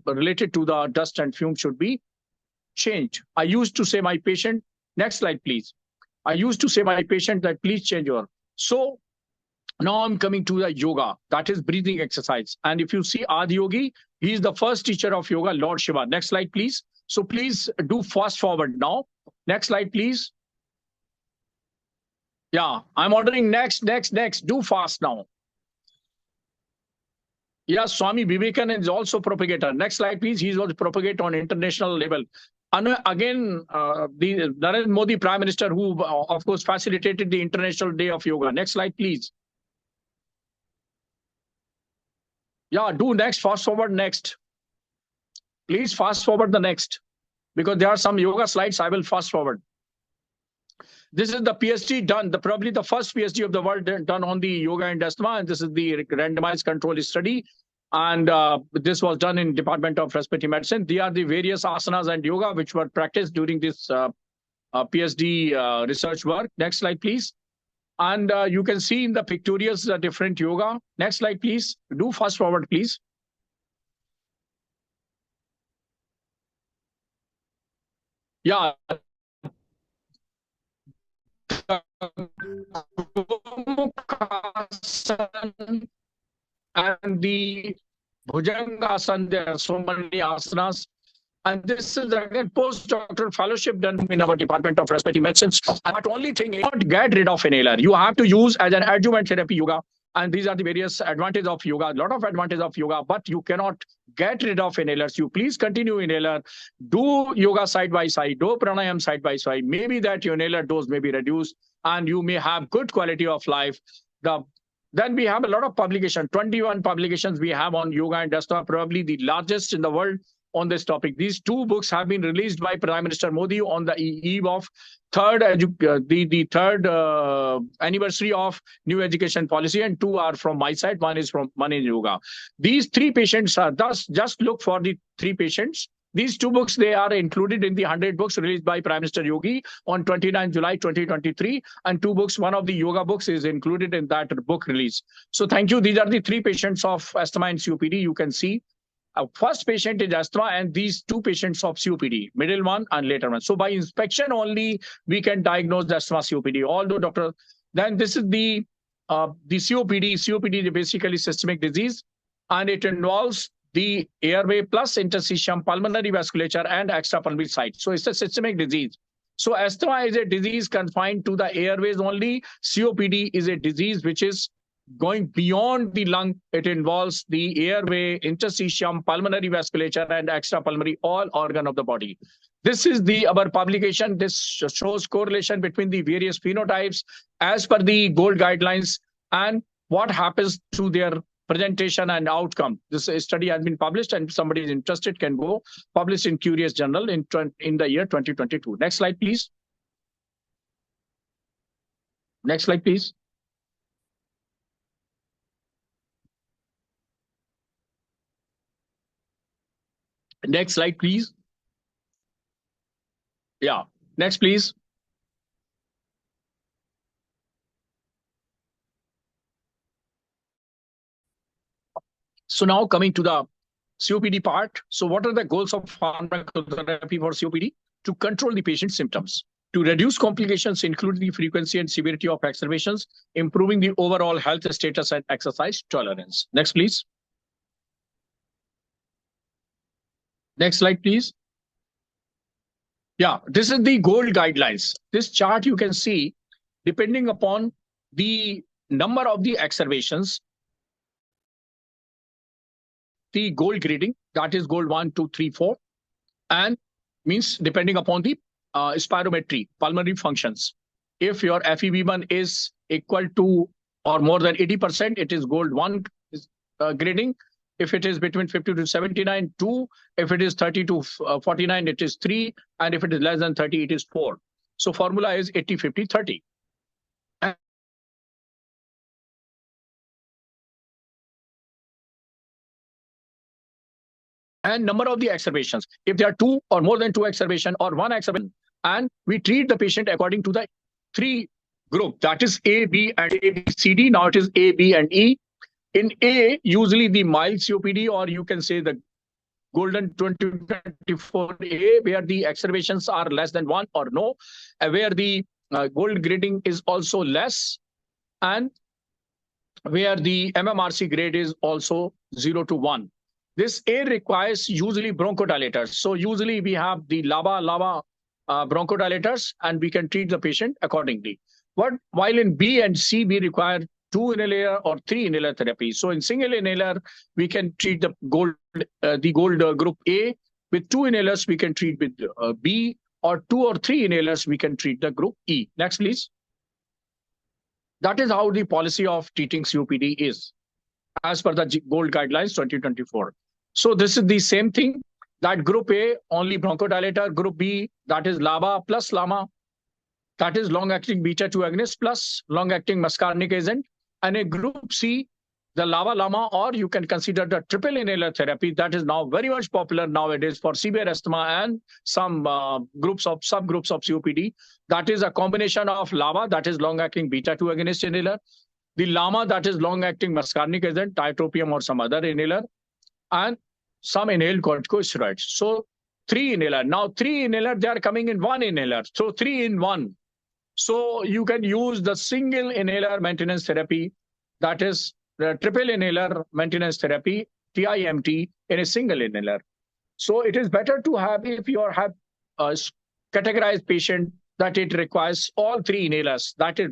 related to the dust and fume should be changed. I used to say my patient, next slide, please. I used to say my patient that please change your. So now I'm coming to the yoga, that is breathing exercise. And if you see Adiyogi, he is the first teacher of yoga, Lord Shiva. Next slide, please. So please do fast forward now. Next slide, please. Yeah, I'm ordering next. Do fast now. Yes, Swami Vivekananda is also propagator. Next slide, please. He was propagator on international level. And again, the Narendra Modi Prime Minister, who of course facilitated the International Day of Yoga. Next slide, please. Yeah, do next, fast forward next. Please fast forward the next, because there are some yoga slides. I will fast forward. This is the PhD done, probably the first PhD of the world done on the yoga and asthma, and this is the randomized control study. And this was done in Department of Respiratory Medicine. They are the various asanas and yoga which were practiced during this PhD research work. Next slide, please. And you can see in the pictorials different yoga. Next slide, please. Do fast forward, please. Yeah. Gomukhasan and the Bhujangasana. There are so many asanas. And this is again postdoctoral fellowship done in our Department of Respiratory Medicine. But only thing is not get rid of inhaler. You have to use as an adjuvant therapy yoga. And these are the various advantages of yoga, a lot of advantages of yoga, but you cannot get rid of inhalers. You please continue inhaler, do yoga side by side, do pranayam side by side. Maybe that your inhaler dose may be reduced and you may have good quality of life. Then we have a lot of publications, 21 publications we have on yoga and asthma, probably the largest in the world on this topic. These two books have been released by Prime Minister Modi on the eve of the third anniversary of new education policy, and two are from my side. One is yoga. These three patients are thus just look for the three patients. These two books, they are included in the 100 books released by Prime Minister Yogi on 29 July 2023. And two books, one of the yoga books is included in that book release. So thank you. These are the three patients of asthma and COPD. You can see first patient is asthma and these two patients of COPD, middle one and later one. So by inspection only, we can diagnose the asthma COPD. Although doctor, then this is the COPD. COPD is basically systemic disease and it involves the airway plus interstitium, pulmonary vasculature and extrapulmonary site. So it's a systemic disease. So asthma is a disease confined to the airways only. COPD is a disease which is going beyond the lung. It involves the airway, interstitium, pulmonary vasculature, and extrapulmonary, all organ of the body. This is our publication. This shows correlation between the various phenotypes as per the GOLD guidelines and what happens to their presentation and outcome. This study has been published and if somebody is interested can go published in Curious Journal in the year 2022. Next slide, please. Next slide, please. Next slide, please. Yeah, next, please. So now coming to the COPD part. So what are the goals of pharmacotherapy for COPD? To control the patient's symptoms, to reduce complications, including the frequency and severity of exacerbations, improving the overall health status and exercise tolerance. Next, please. Next slide, please. Yeah, this is the GOLD guidelines. This chart you can see, depending upon the number of the exacerbations, the GOLD grading, that is GOLD 1, 2, 3, 4, and means depending upon the spirometry, pulmonary functions. If your FEV1 is equal to or more than 80%, it is GOLD 1 grading. If it is between 50 to 79, 2. If it is 30 to 49, it is 3. And if it is less than 30, it is 4. So formula is 80, 50, 30. And number of the exacerbations. If there are 2 or more than 2 exacerbation or 1 exacerbation, and we treat the patient according to the 3 group, that is A, B, and A, B, C, D. Now it is A, B, and E. In A, usually the mild COPD, or you can say the golden 2024A, where the exacerbations are less than 1 or no, where the gold grading is also less, and where the MMRC grade is also 0 to 1. This A requires usually bronchodilators. So usually we have the LABA bronchodilators, and we can treat the patient accordingly. But while in B and C, we require 2 inhaler or 3 inhaler therapy. So in single inhaler, we can treat the gold group A. With 2 inhalers, we can treat with B, or 2 or 3 inhalers, we can treat the group E. Next, please. That is how the policy of treating COPD is, as per the GOLD guidelines 2024. So this is the same thing, that group A, only bronchodilator, group B, that is LABA plus LAMA, that is long-acting beta-2 agonist plus long-acting muscarinic agent, and a group C, the LABA-LAMA, or you can consider the triple inhaler therapy that is now very much popular nowadays for severe asthma and some subgroups of COPD. That is a combination of LABA, that is long-acting beta-2 agonist inhaler, the LAMA, that is long-acting muscarinic agent, tiotropium or some other inhaler, and some inhaled corticosteroids. So 3 inhaler. Now 3 inhaler, they are coming in 1 inhaler. So 3 in 1. So you can use the single inhaler maintenance therapy, that is the triple inhaler maintenance therapy, TIMT, in a single inhaler. So it is better to have, if you have a categorized patient, that it requires all three inhalers, that is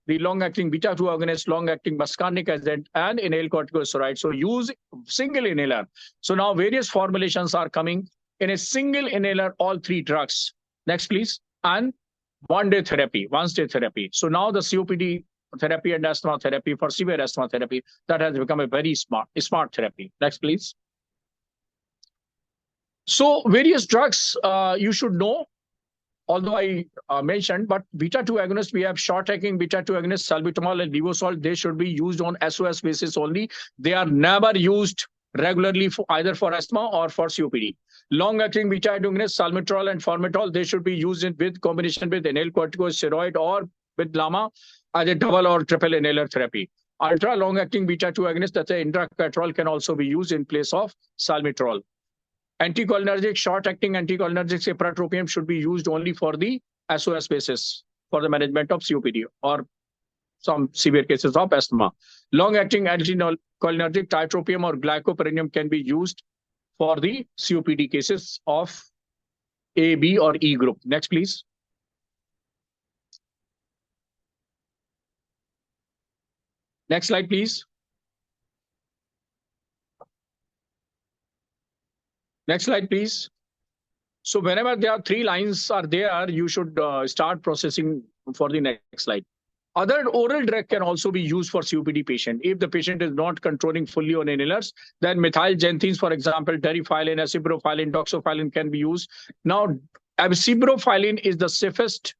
the long-acting beta-2 agonist, long-acting muscarinic agent, and inhaled corticosteroid. So use single inhaler. So now various formulations are coming in a single inhaler, all three drugs. Next, please. And one-day therapy, once-day therapy. So now the COPD therapy and asthma therapy, for severe asthma therapy, that has become a very smart therapy. Next, please. So various drugs you should know, although I mentioned, but beta-2 agonists, we have short-acting beta-2 agonists, salbutamol and levosol. They should be used on SOS basis only. They are never used regularly for either for asthma or for COPD. Long-acting beta-2 agonists, salmeterol and formoterol, they should be used with combination with inhaled corticosteroid or with LAMA as a double or triple inhaler therapy. Ultra long-acting beta-2 agonist, that's a intracaterol, can also be used in place of salmeterol. Anticholinergic, short-acting anticholinergic, cepratropium, should be used only for the SOS basis for the management of COPD or some severe cases of asthma. Long-acting anticholinergic, tiotropium or glycopyridinium, can be used for the COPD cases of A, B, or E group. Next, please. Next slide, please. Next slide, please. So whenever there are three lines are there, you should start processing for the next slide. Other oral drug can also be used for COPD patient. If the patient is not controlling fully on inhalers, then methylxanthines, for example, terifilin, acibrophyllin, doxophyllin can be used. Now, acibrophyllin is the safest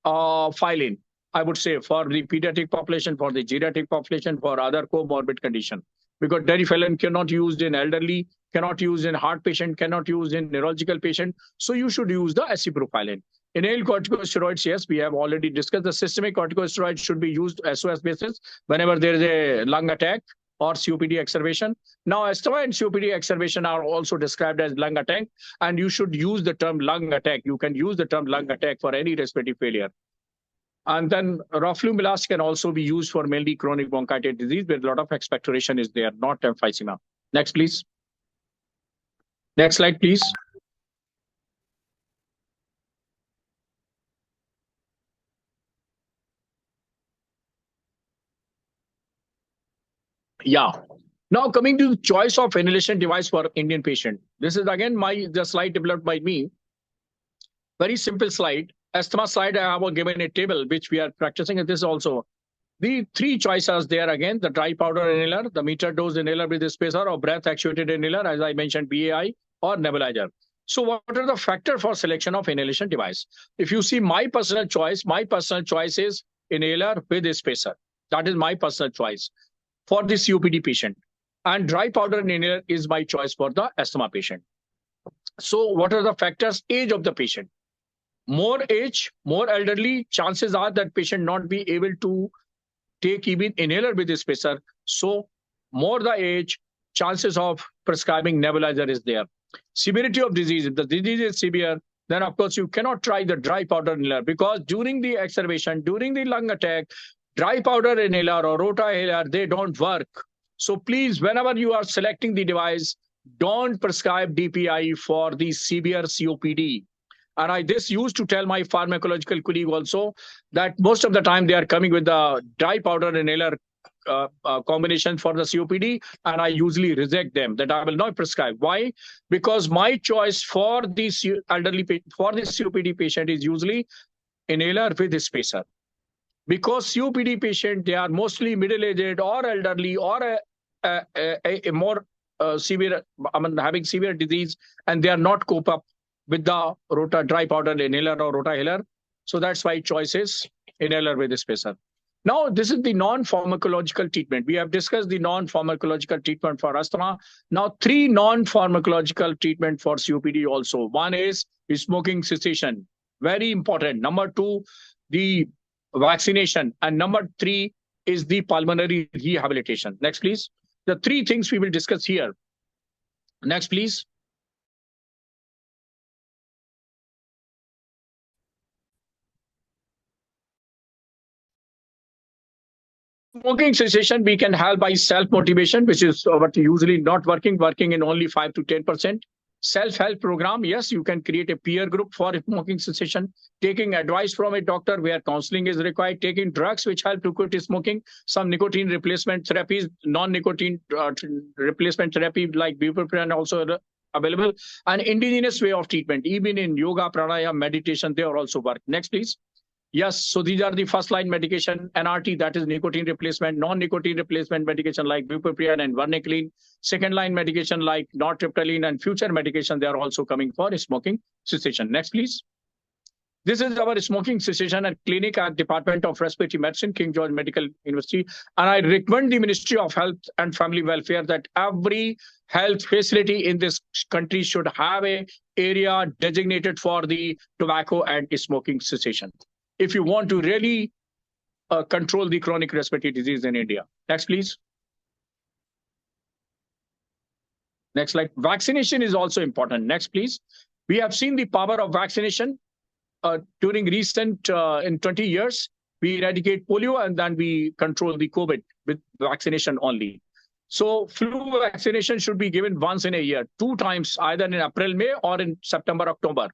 phylline, I would say, for the pediatric population, for the geriatric population, for other comorbid condition. Because terifilin cannot used in elderly, cannot use in heart patient, cannot use in neurological patient. So you should use the acibrophyllin. Inhaled corticosteroids, yes, we have already discussed. The systemic corticosteroids should be used SOS basis whenever there is a lung attack or COPD exacerbation. Now, asthma and COPD exacerbation are also described as lung attack, and you should use the term lung attack. You can use the term lung attack for any respiratory failure. And then roflumilast can also be used for mainly chronic bronchitis disease, where a lot of expectoration is there, not emphysema. Next, please. Next slide, please. Yeah. Now coming to the choice of inhalation device for Indian patient. This is again the slide developed by me. Very simple slide. Asthma slide, I have given a table which we are practicing. This also. The three choices there again: the dry powder inhaler, the meter dose inhaler with a spacer, or breath actuated inhaler, as I mentioned, BAI, or nebulizer. So what are the factors for selection of inhalation device? If you see my personal choice is inhaler with a spacer. That is my personal choice for the COPD patient. And dry powder inhaler is my choice for the asthma patient. So what are the factors? Age of the patient. More age, more elderly, chances are that patient not be able to take even inhaler with a spacer. So more the age, chances of prescribing nebulizer is there. Severity of disease. If the disease is severe, then of course you cannot try the dry powder inhaler, because during the exacerbation, during the lung attack, dry powder inhaler or rota inhaler, they don't work. So please, whenever you are selecting the device, don't prescribe DPI for the severe COPD. And I this used to tell my pharmacological colleague also that most of the time they are coming with the dry powder inhaler combination for the COPD, and I usually reject them, that I will not prescribe. Why? Because my choice for this elderly for this COPD patient is usually inhaler with a spacer. Because COPD patient, they are mostly middle-aged or elderly or a more severe, having severe disease, and they are not cope up with the rota dry powder inhaler or rota inhaler. So that's why choice is inhaler with a spacer. Now, this is the non-pharmacological treatment. We have discussed the non-pharmacological treatment for asthma. Now, three non-pharmacological treatment for COPD also. One is smoking cessation, very important. Number two, the vaccination. And number three is the pulmonary rehabilitation. Next, please. The three things we will discuss here. Next, please. Smoking cessation, we can help by self-motivation, which is what usually not working in only 5 to 10%. Self-help program, yes, you can create a peer group for smoking cessation, taking advice from a doctor where counseling is required, taking drugs which help to quit smoking, some nicotine replacement therapies, non-nicotine replacement therapy like bupropion also available, and indigenous way of treatment, even in yoga, pranayama, meditation, they are also work. Next, please. Yes, so these are the first line medication, NRT, that is nicotine replacement, non-nicotine replacement medication like bupropion and varenicline. Second line medication like nortriptyline and future medication, they are also coming for smoking cessation. Next, please. This is our smoking cessation and clinic at Department of Respiratory Medicine, King George Medical University. And I recommend the Ministry of Health and Family Welfare that every health facility in this country should have an area designated for the tobacco and smoking cessation, if you want to really control the chronic respiratory disease in India. Next, please. Next slide. Vaccination is also important. Next, please. We have seen the power of vaccination during recent, in 20 years. We eradicate polio and then we control the COVID with vaccination only. So flu vaccination should be given once in a year, 2 times, either in April, May or in September, October.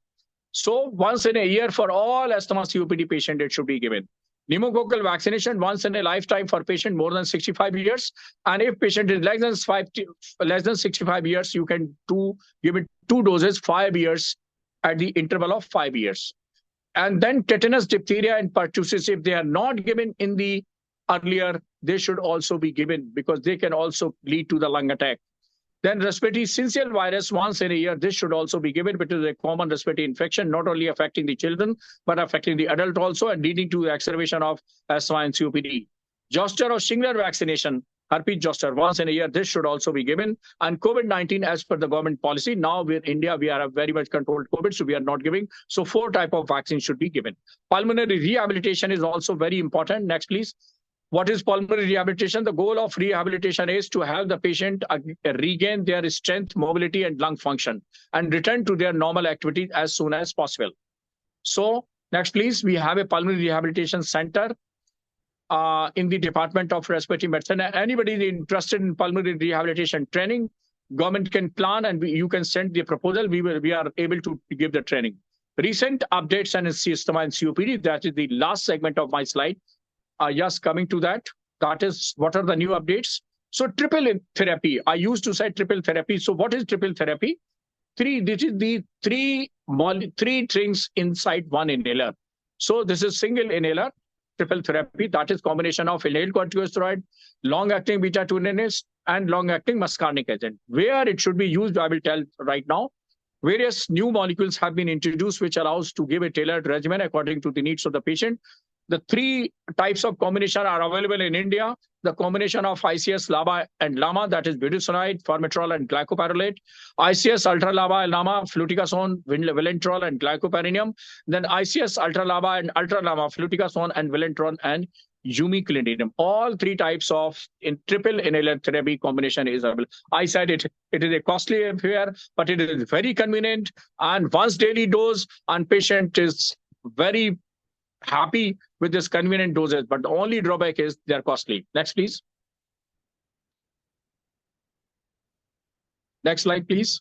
So once in a year for all asthma COPD patient, it should be given. Pneumococcal vaccination once in a lifetime for patient more than 65 years. And if patient is less than 65 years, you can give it 2 doses, 5 years at the interval of 5 years. And then tetanus, diphtheria, and pertussis, if they are not given in the earlier, they should also be given because they can also lead to the lung attack. Then respiratory syncytial virus once in a year, this should also be given, which is a common respiratory infection, not only affecting the children, but affecting the adult also and leading to the exacerbation of asthma and COPD. Zoster or shingler vaccination, herpes zoster once in a year, this should also be given. And COVID-19 as per the government policy, now in India, we are very much controlled COVID, so we are not giving. So 4 types of vaccines should be given. Pulmonary rehabilitation is also very important. Next, please. What is pulmonary rehabilitation? The goal of rehabilitation is to help the patient regain their strength, mobility, and lung function and return to their normal activity as soon as possible. So next, please, we have a pulmonary rehabilitation center in the Department of Respiratory Medicine. Anybody interested in pulmonary rehabilitation training, government can plan and you can send the proposal. We are able to give the training. Recent updates on asthma and COPD, that is the last segment of my slide. Yes, coming to that, that is what are the new updates. So triple therapy, I used to say triple therapy. So what is triple therapy? This is the three things inside one inhaler. So this is single inhaler, triple therapy, that is combination of inhaled corticosteroid, long-acting beta-2 agonist, and long-acting muscarinic agent. Where it should be used, I will tell right now. Various new molecules have been introduced which allows to give a tailored regimen according to the needs of the patient. The 3 types of combination are available in India. The combination of ICS, LABA, and LAMA, that is budesonide, formoterol, and glycopyrrolate. ICS, ultra-LABA, LAMA, fluticasone, vilanterol, and glycopyridinium. Then ICS, ultra-LABA, and ultra-LAMA, fluticasone, and vilanterol, and umeclidinium. All 3 types of triple inhaler therapy combination is available. I said it is a costly affair, but it is very convenient and once daily dose, and patient is very happy with this convenient doses, but the only drawback is they're costly. Next, please. Next slide, please.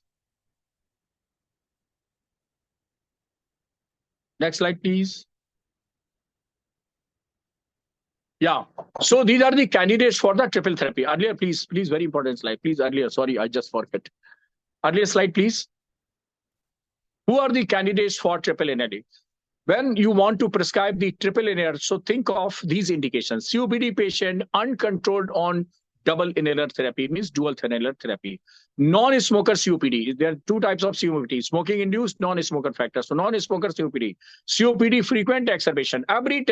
Next slide, please. Yeah. So these are the candidates for the triple therapy. Earlier, please, very important slide. Please, earlier. Sorry, I just forgot. Earlier slide, please. Who are the candidates for triple NAD? When you want to prescribe the triple inhaler, so think of these indications. COPD patient uncontrolled on double inhaler therapy, means dual inhaler therapy. Non-smoker COPD, there are 2 types of COPD, smoking-induced, non-smoker factor. So non-smoker COPD. COPD frequent exacerbation. Every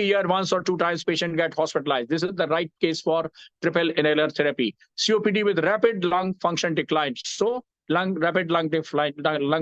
year, once or 2 times patient get hospitalized. This is the right case for triple inhaler therapy. COPD with rapid lung function decline. So rapid lung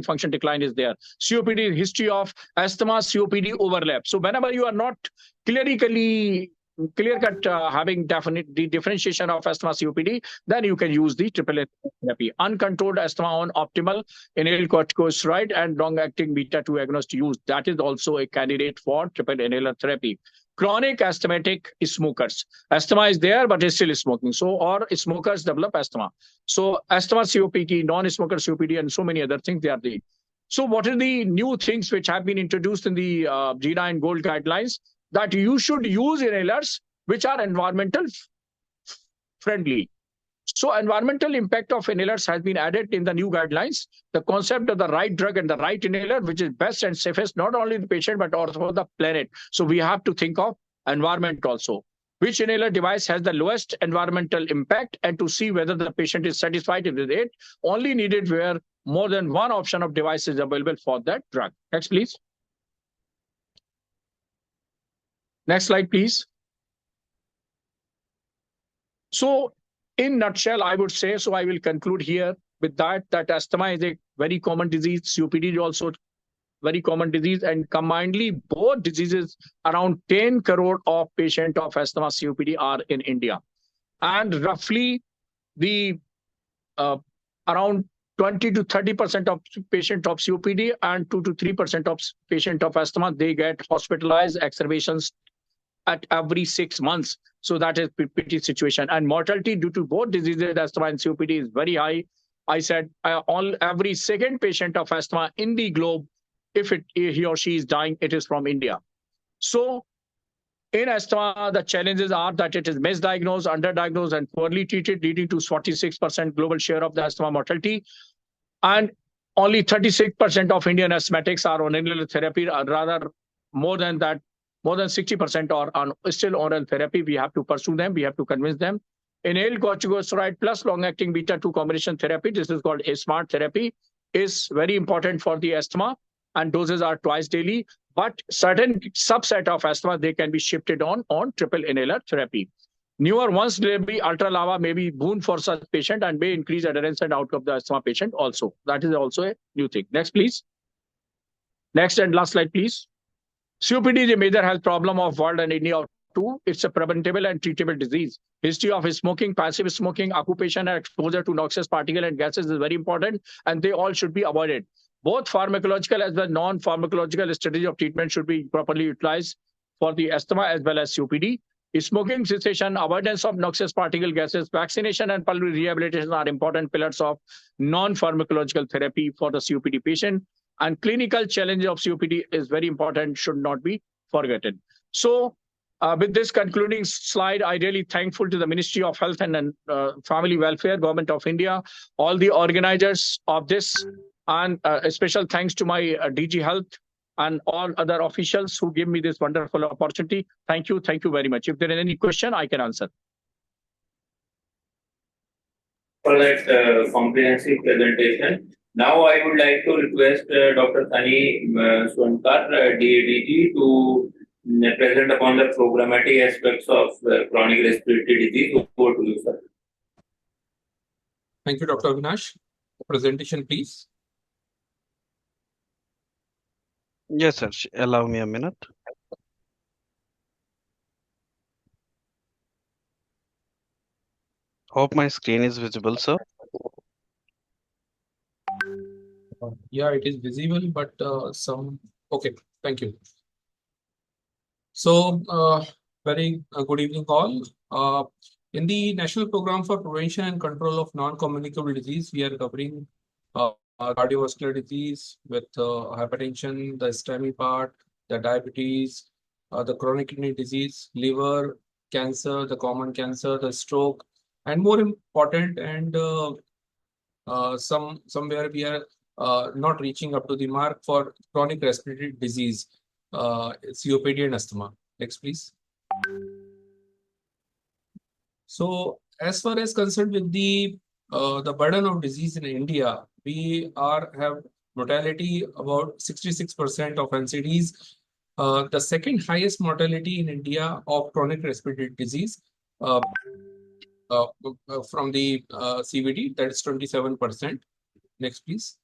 function decline is there. COPD, history of asthma, COPD overlap. So whenever you are not clear-cut having the differentiation of asthma COPD, then you can use the triple therapy. Uncontrolled asthma on optimal inhaled corticosteroid and long-acting beta-2 agonist use. That is also a candidate for triple inhaler therapy. chronic asthmatic smokers. Asthma is there, but it's still smoking. So, or smokers develop asthma. So, asthma COPD, non-smoker COPD, and so many other things they are there. So, what are the new things which have been introduced in the GINA and Gold guidelines? That you should use inhalers which are environmental friendly. So environmental impact of inhalers has been added in the new guidelines. The concept of the right drug and the right inhaler, which is best and safest, not only the patient, but also for the planet. So we have to think of environment also. Which inhaler device has the lowest environmental impact, and to see whether the patient is satisfied with it, only needed where more than one option of device is available for that drug. Next, please. Next slide, please. So in nutshell, I would say, so I will conclude here with that asthma is a very common disease. COPD is also very common disease, and combinedly both diseases, around 10 crore of patients of asthma COPD are in India. And roughly the around 20 to 30% of patients of COPD and 2 to 3% of patients of asthma, they get hospitalized exacerbations at every 6 months. So that is pretty situation. And mortality due to both diseases, asthma and COPD, is very high. I said every second patient of asthma in the globe, if he or she is dying, it is from India. So in asthma, the challenges are that it is misdiagnosed, underdiagnosed, and poorly treated, leading to 46% global share of the asthma mortality. And only 36% of Indian asthmatics are on inhaler therapy, or rather more than that. More than 60% are on still oral therapy. We have to pursue them. We have to convince them. Inhaled corticosteroid plus long-acting beta-2 combination therapy, this is called a smart therapy, is very important for the asthma, and doses are twice daily. But certain subset of asthma, they can be shifted on triple inhaler therapy. Newer once delivery ultra lava may be boon for such patient and may increase adherence and outcome of the asthma patient also. That is also a new thing. Next, please. Next and last slide, please. COPD is a major health problem of world and India too. It's a preventable and treatable disease. History of smoking, passive smoking, occupation, and exposure to noxious particles and gases is very important, and they all should be avoided. Both pharmacological as well as non-pharmacological strategy of treatment should be properly utilized for the asthma as well as COPD. Smoking cessation, avoidance of noxious particle gases, vaccination, and pulmonary rehabilitation are important pillars of non-pharmacological therapy for the COPD patient. And clinical challenge of COPD is very important, should not be forgotten. So with this concluding slide, I really thankful to the Ministry of Health and Family Welfare, Government of India, all the organizers of this, and a special thanks to my DG Health and all other officials who give me this wonderful opportunity. Thank you very much. If there is any question, I can answer. For that comprehensive presentation. Now I would like to request Dr. Tani Swankar, DADG, to present upon the programmatic aspects of chronic respiratory disease. Over to you, sir. Thank you, Dr. Avinash. Presentation, please. Yes, sir. Allow me a minute. Hope my screen is visible, sir. Yeah, it is visible, but okay, thank you. So, very good evening all. In the National Program for Prevention and Control of Non-Communicable Disease, we are covering cardiovascular disease with hypertension, the STEMI part, the diabetes, the chronic kidney disease, liver cancer, the common cancer, the stroke, and more important, and somewhere we are not reaching up to the mark for chronic respiratory disease, COPD and asthma. Next, please. So, as far as concerned with the burden of disease in India, we have mortality about 66% of NCDs. The second highest mortality in India of chronic respiratory disease from the CVD, that is 27%. Next, please.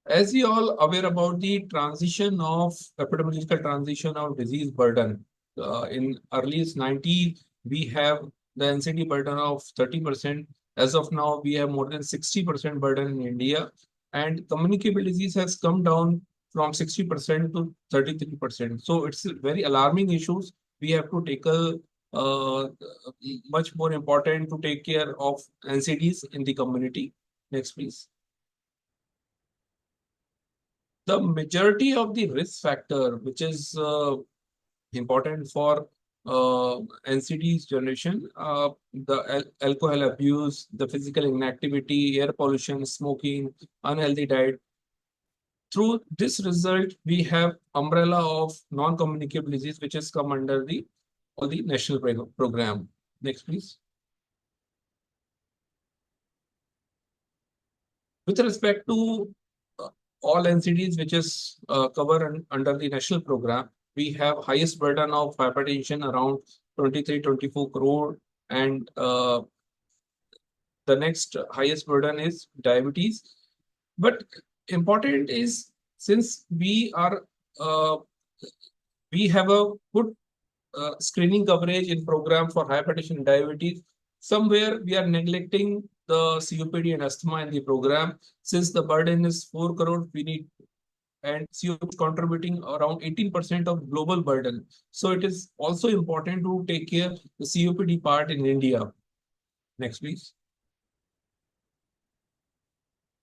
As we all aware about the transition of epidemiological transition of disease burden, in early 90s, we have the NCD burden of 30%. As of now, we have more than 60% burden in India, and communicable disease has come down from 60% to 33%. So it's very alarming issues. We have to tackle much more important to take care of NCDs in the community. Next, please. The majority of the risk factor, which is important for NCDs generation, the alcohol abuse, the physical inactivity, air pollution, smoking, unhealthy diet. Through this result, we have umbrella of non-communicable disease, which has come under the all the national program. Next, please. With respect to all NCDs which is covered under the national program, we have highest burden of hypertension around 23-24 crore, and the next highest burden is diabetes. But important is, since we have a good screening coverage in program for hypertension and diabetes, somewhere we are neglecting the COPD and asthma in the program. Since the burden is 4 crore, we need, and COPD is contributing around 18% of global burden. So it is also important to take care of the COPD part in India. Next, please.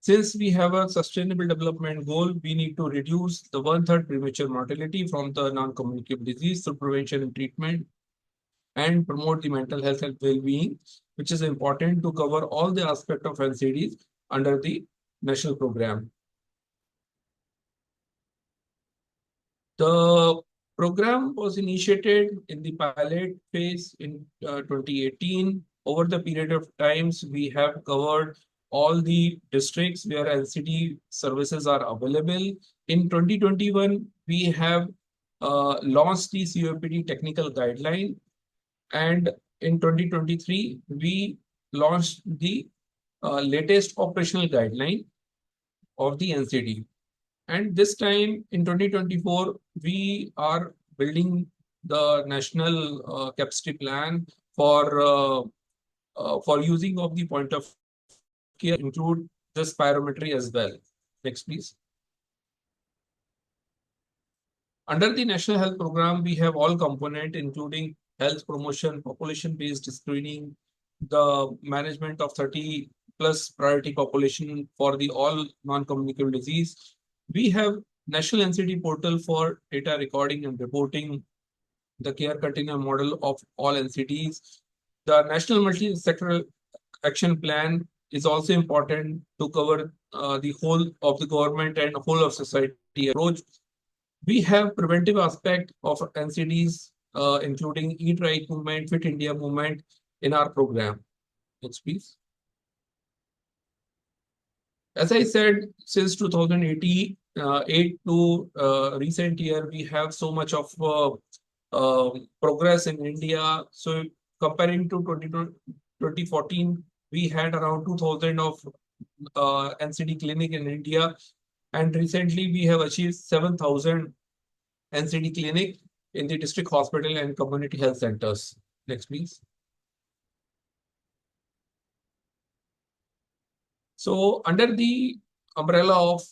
Since we have a sustainable development goal, we need to reduce the 1/3 premature mortality from the non-communicable disease through prevention and treatment, and promote the mental health and well-being, which is important to cover all the aspects of NCDs under the national program. The program was initiated in the pilot phase in 2018. Over the period of times, we have covered all the districts where NCD services are available. In 2021, we have launched the COPD technical guideline, and in 2023, we launched the latest operational guideline of the NCD. And this time in 2024, we are building the national capacity plan for using of the point of care, include the spirometry as well. Next, please. Under the National Health Program, we have all components, including health promotion, population-based screening, the management of 30+ priority population for the all non-communicable disease. We have National NCD portal for data recording and reporting, the care continuum model of all NCDs. The National Multi-Sectoral Action Plan is also important to cover the whole of the government and whole of society approach. We have preventive aspect of NCDs, including Eat Right movement, Fit India movement in our program. Next, please. As I said, since 2008 to recent year, we have so much of progress in India. So comparing to 2014, we had around 2,000 of NCD clinic in India, and recently we have achieved 7,000 NCD clinic in the district hospital and community health centers. Next, please. So under the umbrella of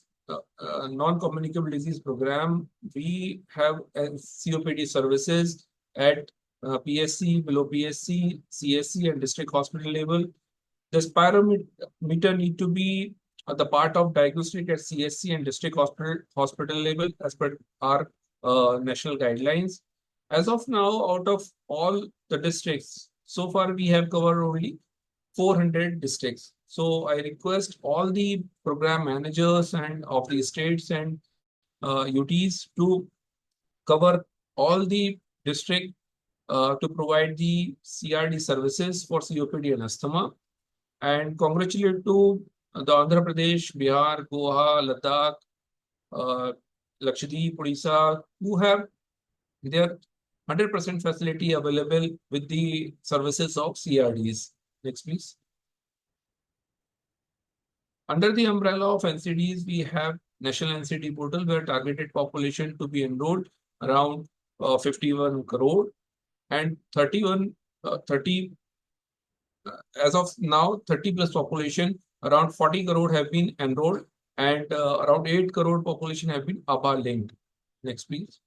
non-communicable disease program, we have COPD services at PSC, below PSC, CSC, and district hospital level. The spirometer need to be the part of diagnostic at CSC and district hospital level as per our national guidelines. As of now, out of all the districts, so far we have covered only 400 districts. So I request all the program managers and of the states and UTs to cover all the district to provide the CRD services for COPD and asthma. And congratulate to the Andhra Pradesh, Bihar, Goa, Ladakh, Lakshadweep, Odisha, who have their 100% facility available with the services of CRDs. Next, please. Under the umbrella of NCDs, we have National NCD portal where targeted population to be enrolled around 51 crore, and 30 as of now 30+ population around 40 crore have been enrolled, and around 8 crore population have been ABHA linked. Next, please.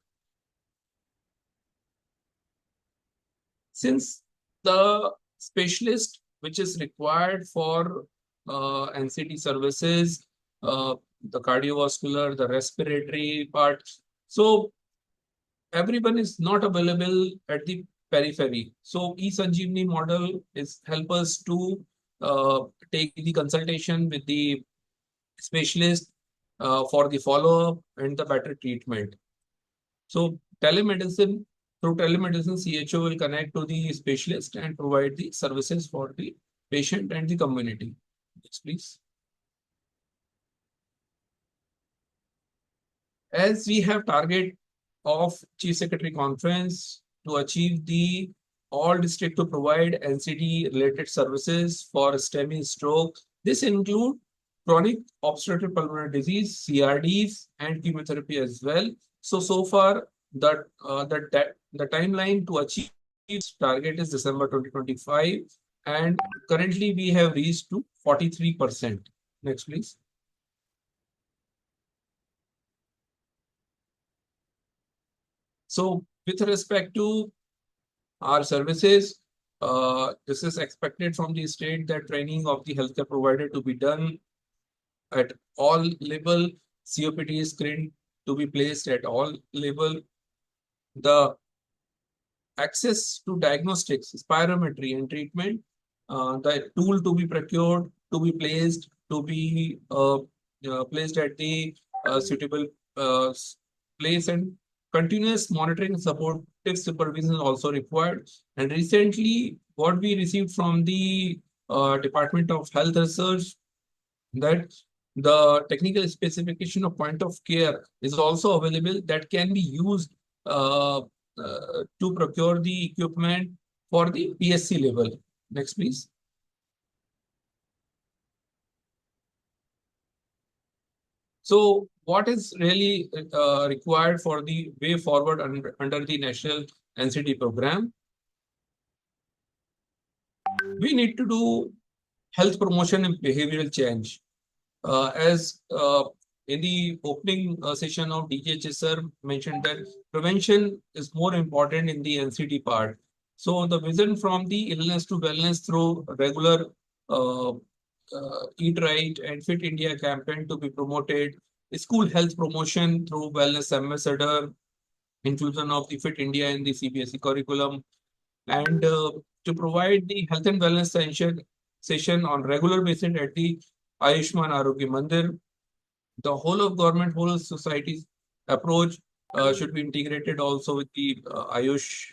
Since the specialist which is required for NCT services, the cardiovascular, the respiratory part, so everyone is not available at the periphery. So e-Sanjeevani model is help us to take the consultation with the specialist for the follow-up and the better treatment. So telemedicine, through telemedicine, CHO will connect to the specialist and provide the services for the patient and the community. Next, please. As we have target of Chief Secretary Conference to achieve the all district to provide NCD related services for STEMI stroke. This include chronic obstructive pulmonary disease, CRDs, and chemotherapy as well. So far, the timeline to achieve this target is December 2025, and currently we have reached to 43%. Next, please. So, with respect to our services, this is expected from the state that training of the healthcare provider to be done at all level, COPD screen to be placed at all level. The access to diagnostics, spirometry and treatment, the tool to be procured, to be placed, placed at the suitable place, and continuous monitoring and supportive supervision is also required. And recently, what we received from the Department of Health Research, that the technical specification of point of care is also available that can be used to procure the equipment for the PSC level. Next, please. So what is really required for the way forward under the National NCT program? We need to do health promotion and behavioral change. As in the opening session of DGH sir mentioned that prevention is more important in the NCT part. So the vision from the illness to wellness through regular Eat Right and Fit India campaign to be promoted, school health promotion through wellness ambassador, inclusion of the Fit India in the CBSE curriculum, and to provide the health and wellness session on regular basis at the Ayushman Arogya Mandir. The whole of government, whole of society's approach should be integrated also with the Ayush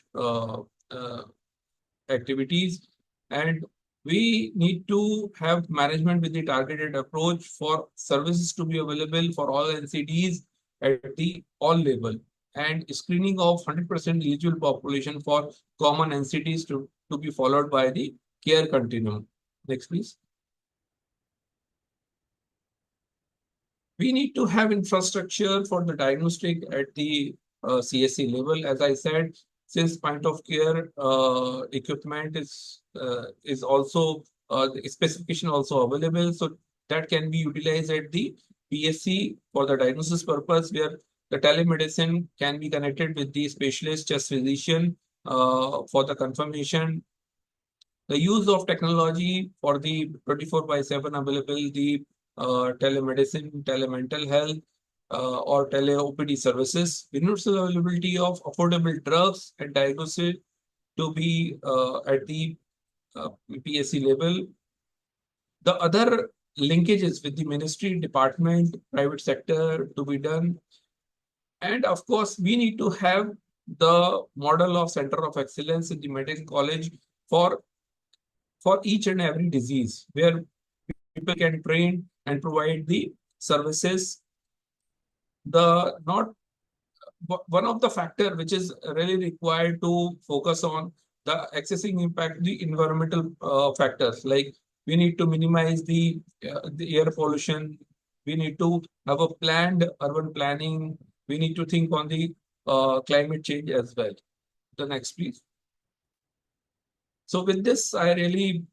activities. And we need to have management with the targeted approach for services to be available for all NCDs at the all level, and screening of 100% eligible population for common NCDs to be followed by the care continuum. Next, please. We need to have infrastructure for the diagnostic at the CSC level. As I said, since point of care equipment is also the specification also available, so that can be utilized at the PSC for the diagnosis purpose, where the telemedicine can be connected with the specialist chest physician for the confirmation. The use of technology for the 24/7 available, the telemedicine, telemental health, or tele-OPD services, universal availability of affordable drugs and diagnosis to be at the PSC level. The other linkages with the ministry, department, private sector to be done. And of course, we need to have the model of center of excellence in the medical college for each and every disease, where people can train and provide the services. One of the factor which is really required to focus on the accessing impact, the environmental factors, like we need to minimize the air pollution. We need to have a planned urban planning. We need to think on the climate change as well. The next, please. So with this, I really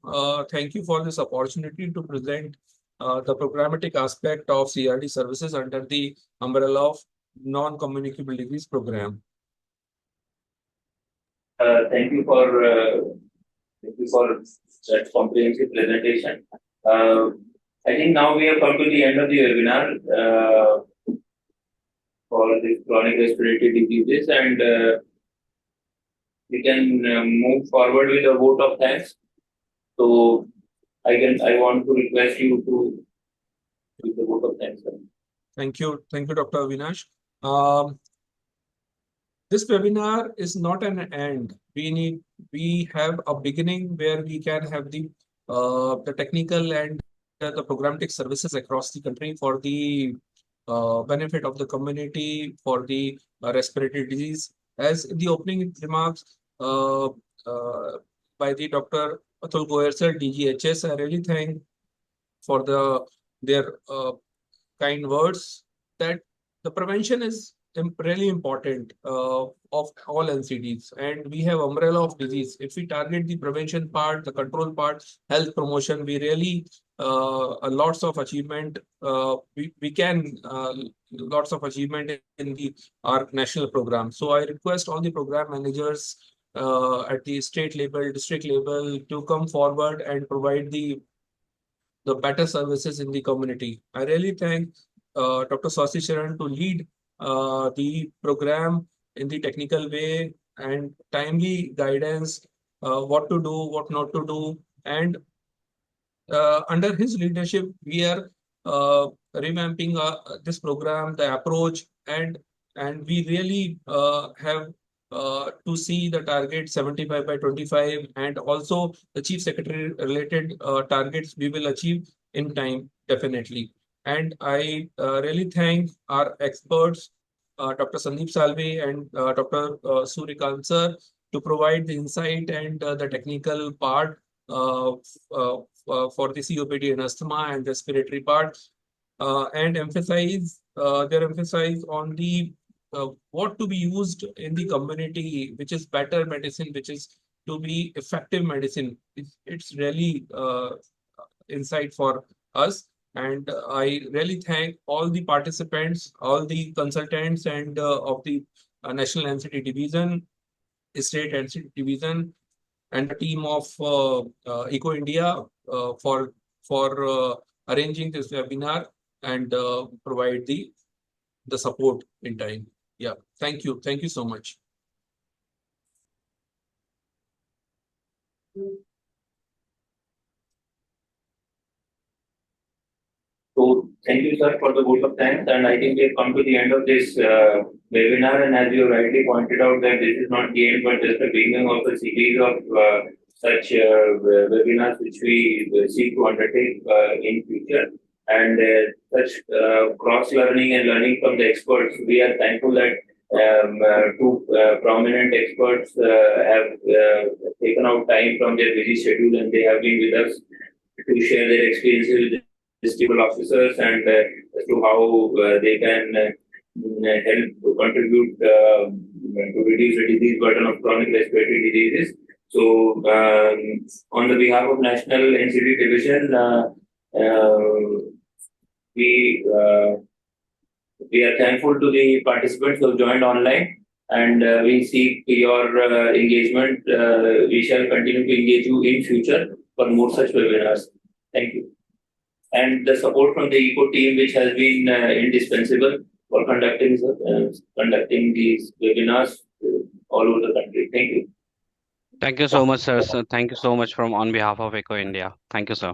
thank you for this opportunity to present the programmatic aspect of CRD services under the umbrella of non-communicable disease program. Thank you for that comprehensive presentation. I think now we have come to the end of the webinar for the chronic respiratory diseases, and we can move forward with a vote of thanks. So I want to request you to give the vote of thanks. Thank you, Dr. Avinash. This webinar is not an end. We have a beginning where we can have the technical and the programmatic services across the country for the benefit of the community for the respiratory disease. As in the opening remarks by the Dr. Atul Goyal sir, DGHS, I really thank for their kind words that the prevention is really important of all NCDs, and we have umbrella of disease. If we target the prevention part, the control part, health promotion, we really lots of achievement. We can lots of achievement in our national program. So I request all the program managers at the state level, district level to come forward and provide the better services in the community. I really thank Dr. Swasti Sharan to lead the program in the technical way and timely guidance, what to do, what not to do. And under his leadership, we are revamping this program, the approach, and we really have to see the target 75 by 25 and also the chief secretary related targets we will achieve in time, definitely. And I really thank our experts, Dr. Sandeep Salve and Dr. Surikant sir, to provide the insight and the technical part for the COPD and asthma and respiratory part, and emphasize their emphasis on the what to be used in the community, which is better medicine, which is to be effective medicine. It's really insight for us. And I really thank all the participants, all the consultants, and of the National NCT Division, State NCT Division, and the team of Eco India for arranging this webinar and provide the support in time. Yeah, thank you so much. So thank you, sir, for the vote of thanks. And I think we have come to the end of this webinar. And as you rightly pointed out, that this is not the end, but just the beginning of a series of such webinars which we seek to undertake in future. And such cross-learning and learning from the experts. We are thankful that two prominent experts have taken out time from their busy schedule, and they have been with us to share their experiences with district officers and as to how they can help contribute to reduce the disease burden of chronic respiratory diseases. So, on the behalf of National NCT Division, we are thankful to the participants who have joined online, and we seek your engagement. We shall continue to engage you in future for more such webinars. Thank you. And the support from the ECO team, which has been indispensable for conducting these webinars all over the country. Thank you. Thank you so much, sir. Thank you so much from on behalf of Eco India. Thank you, sir.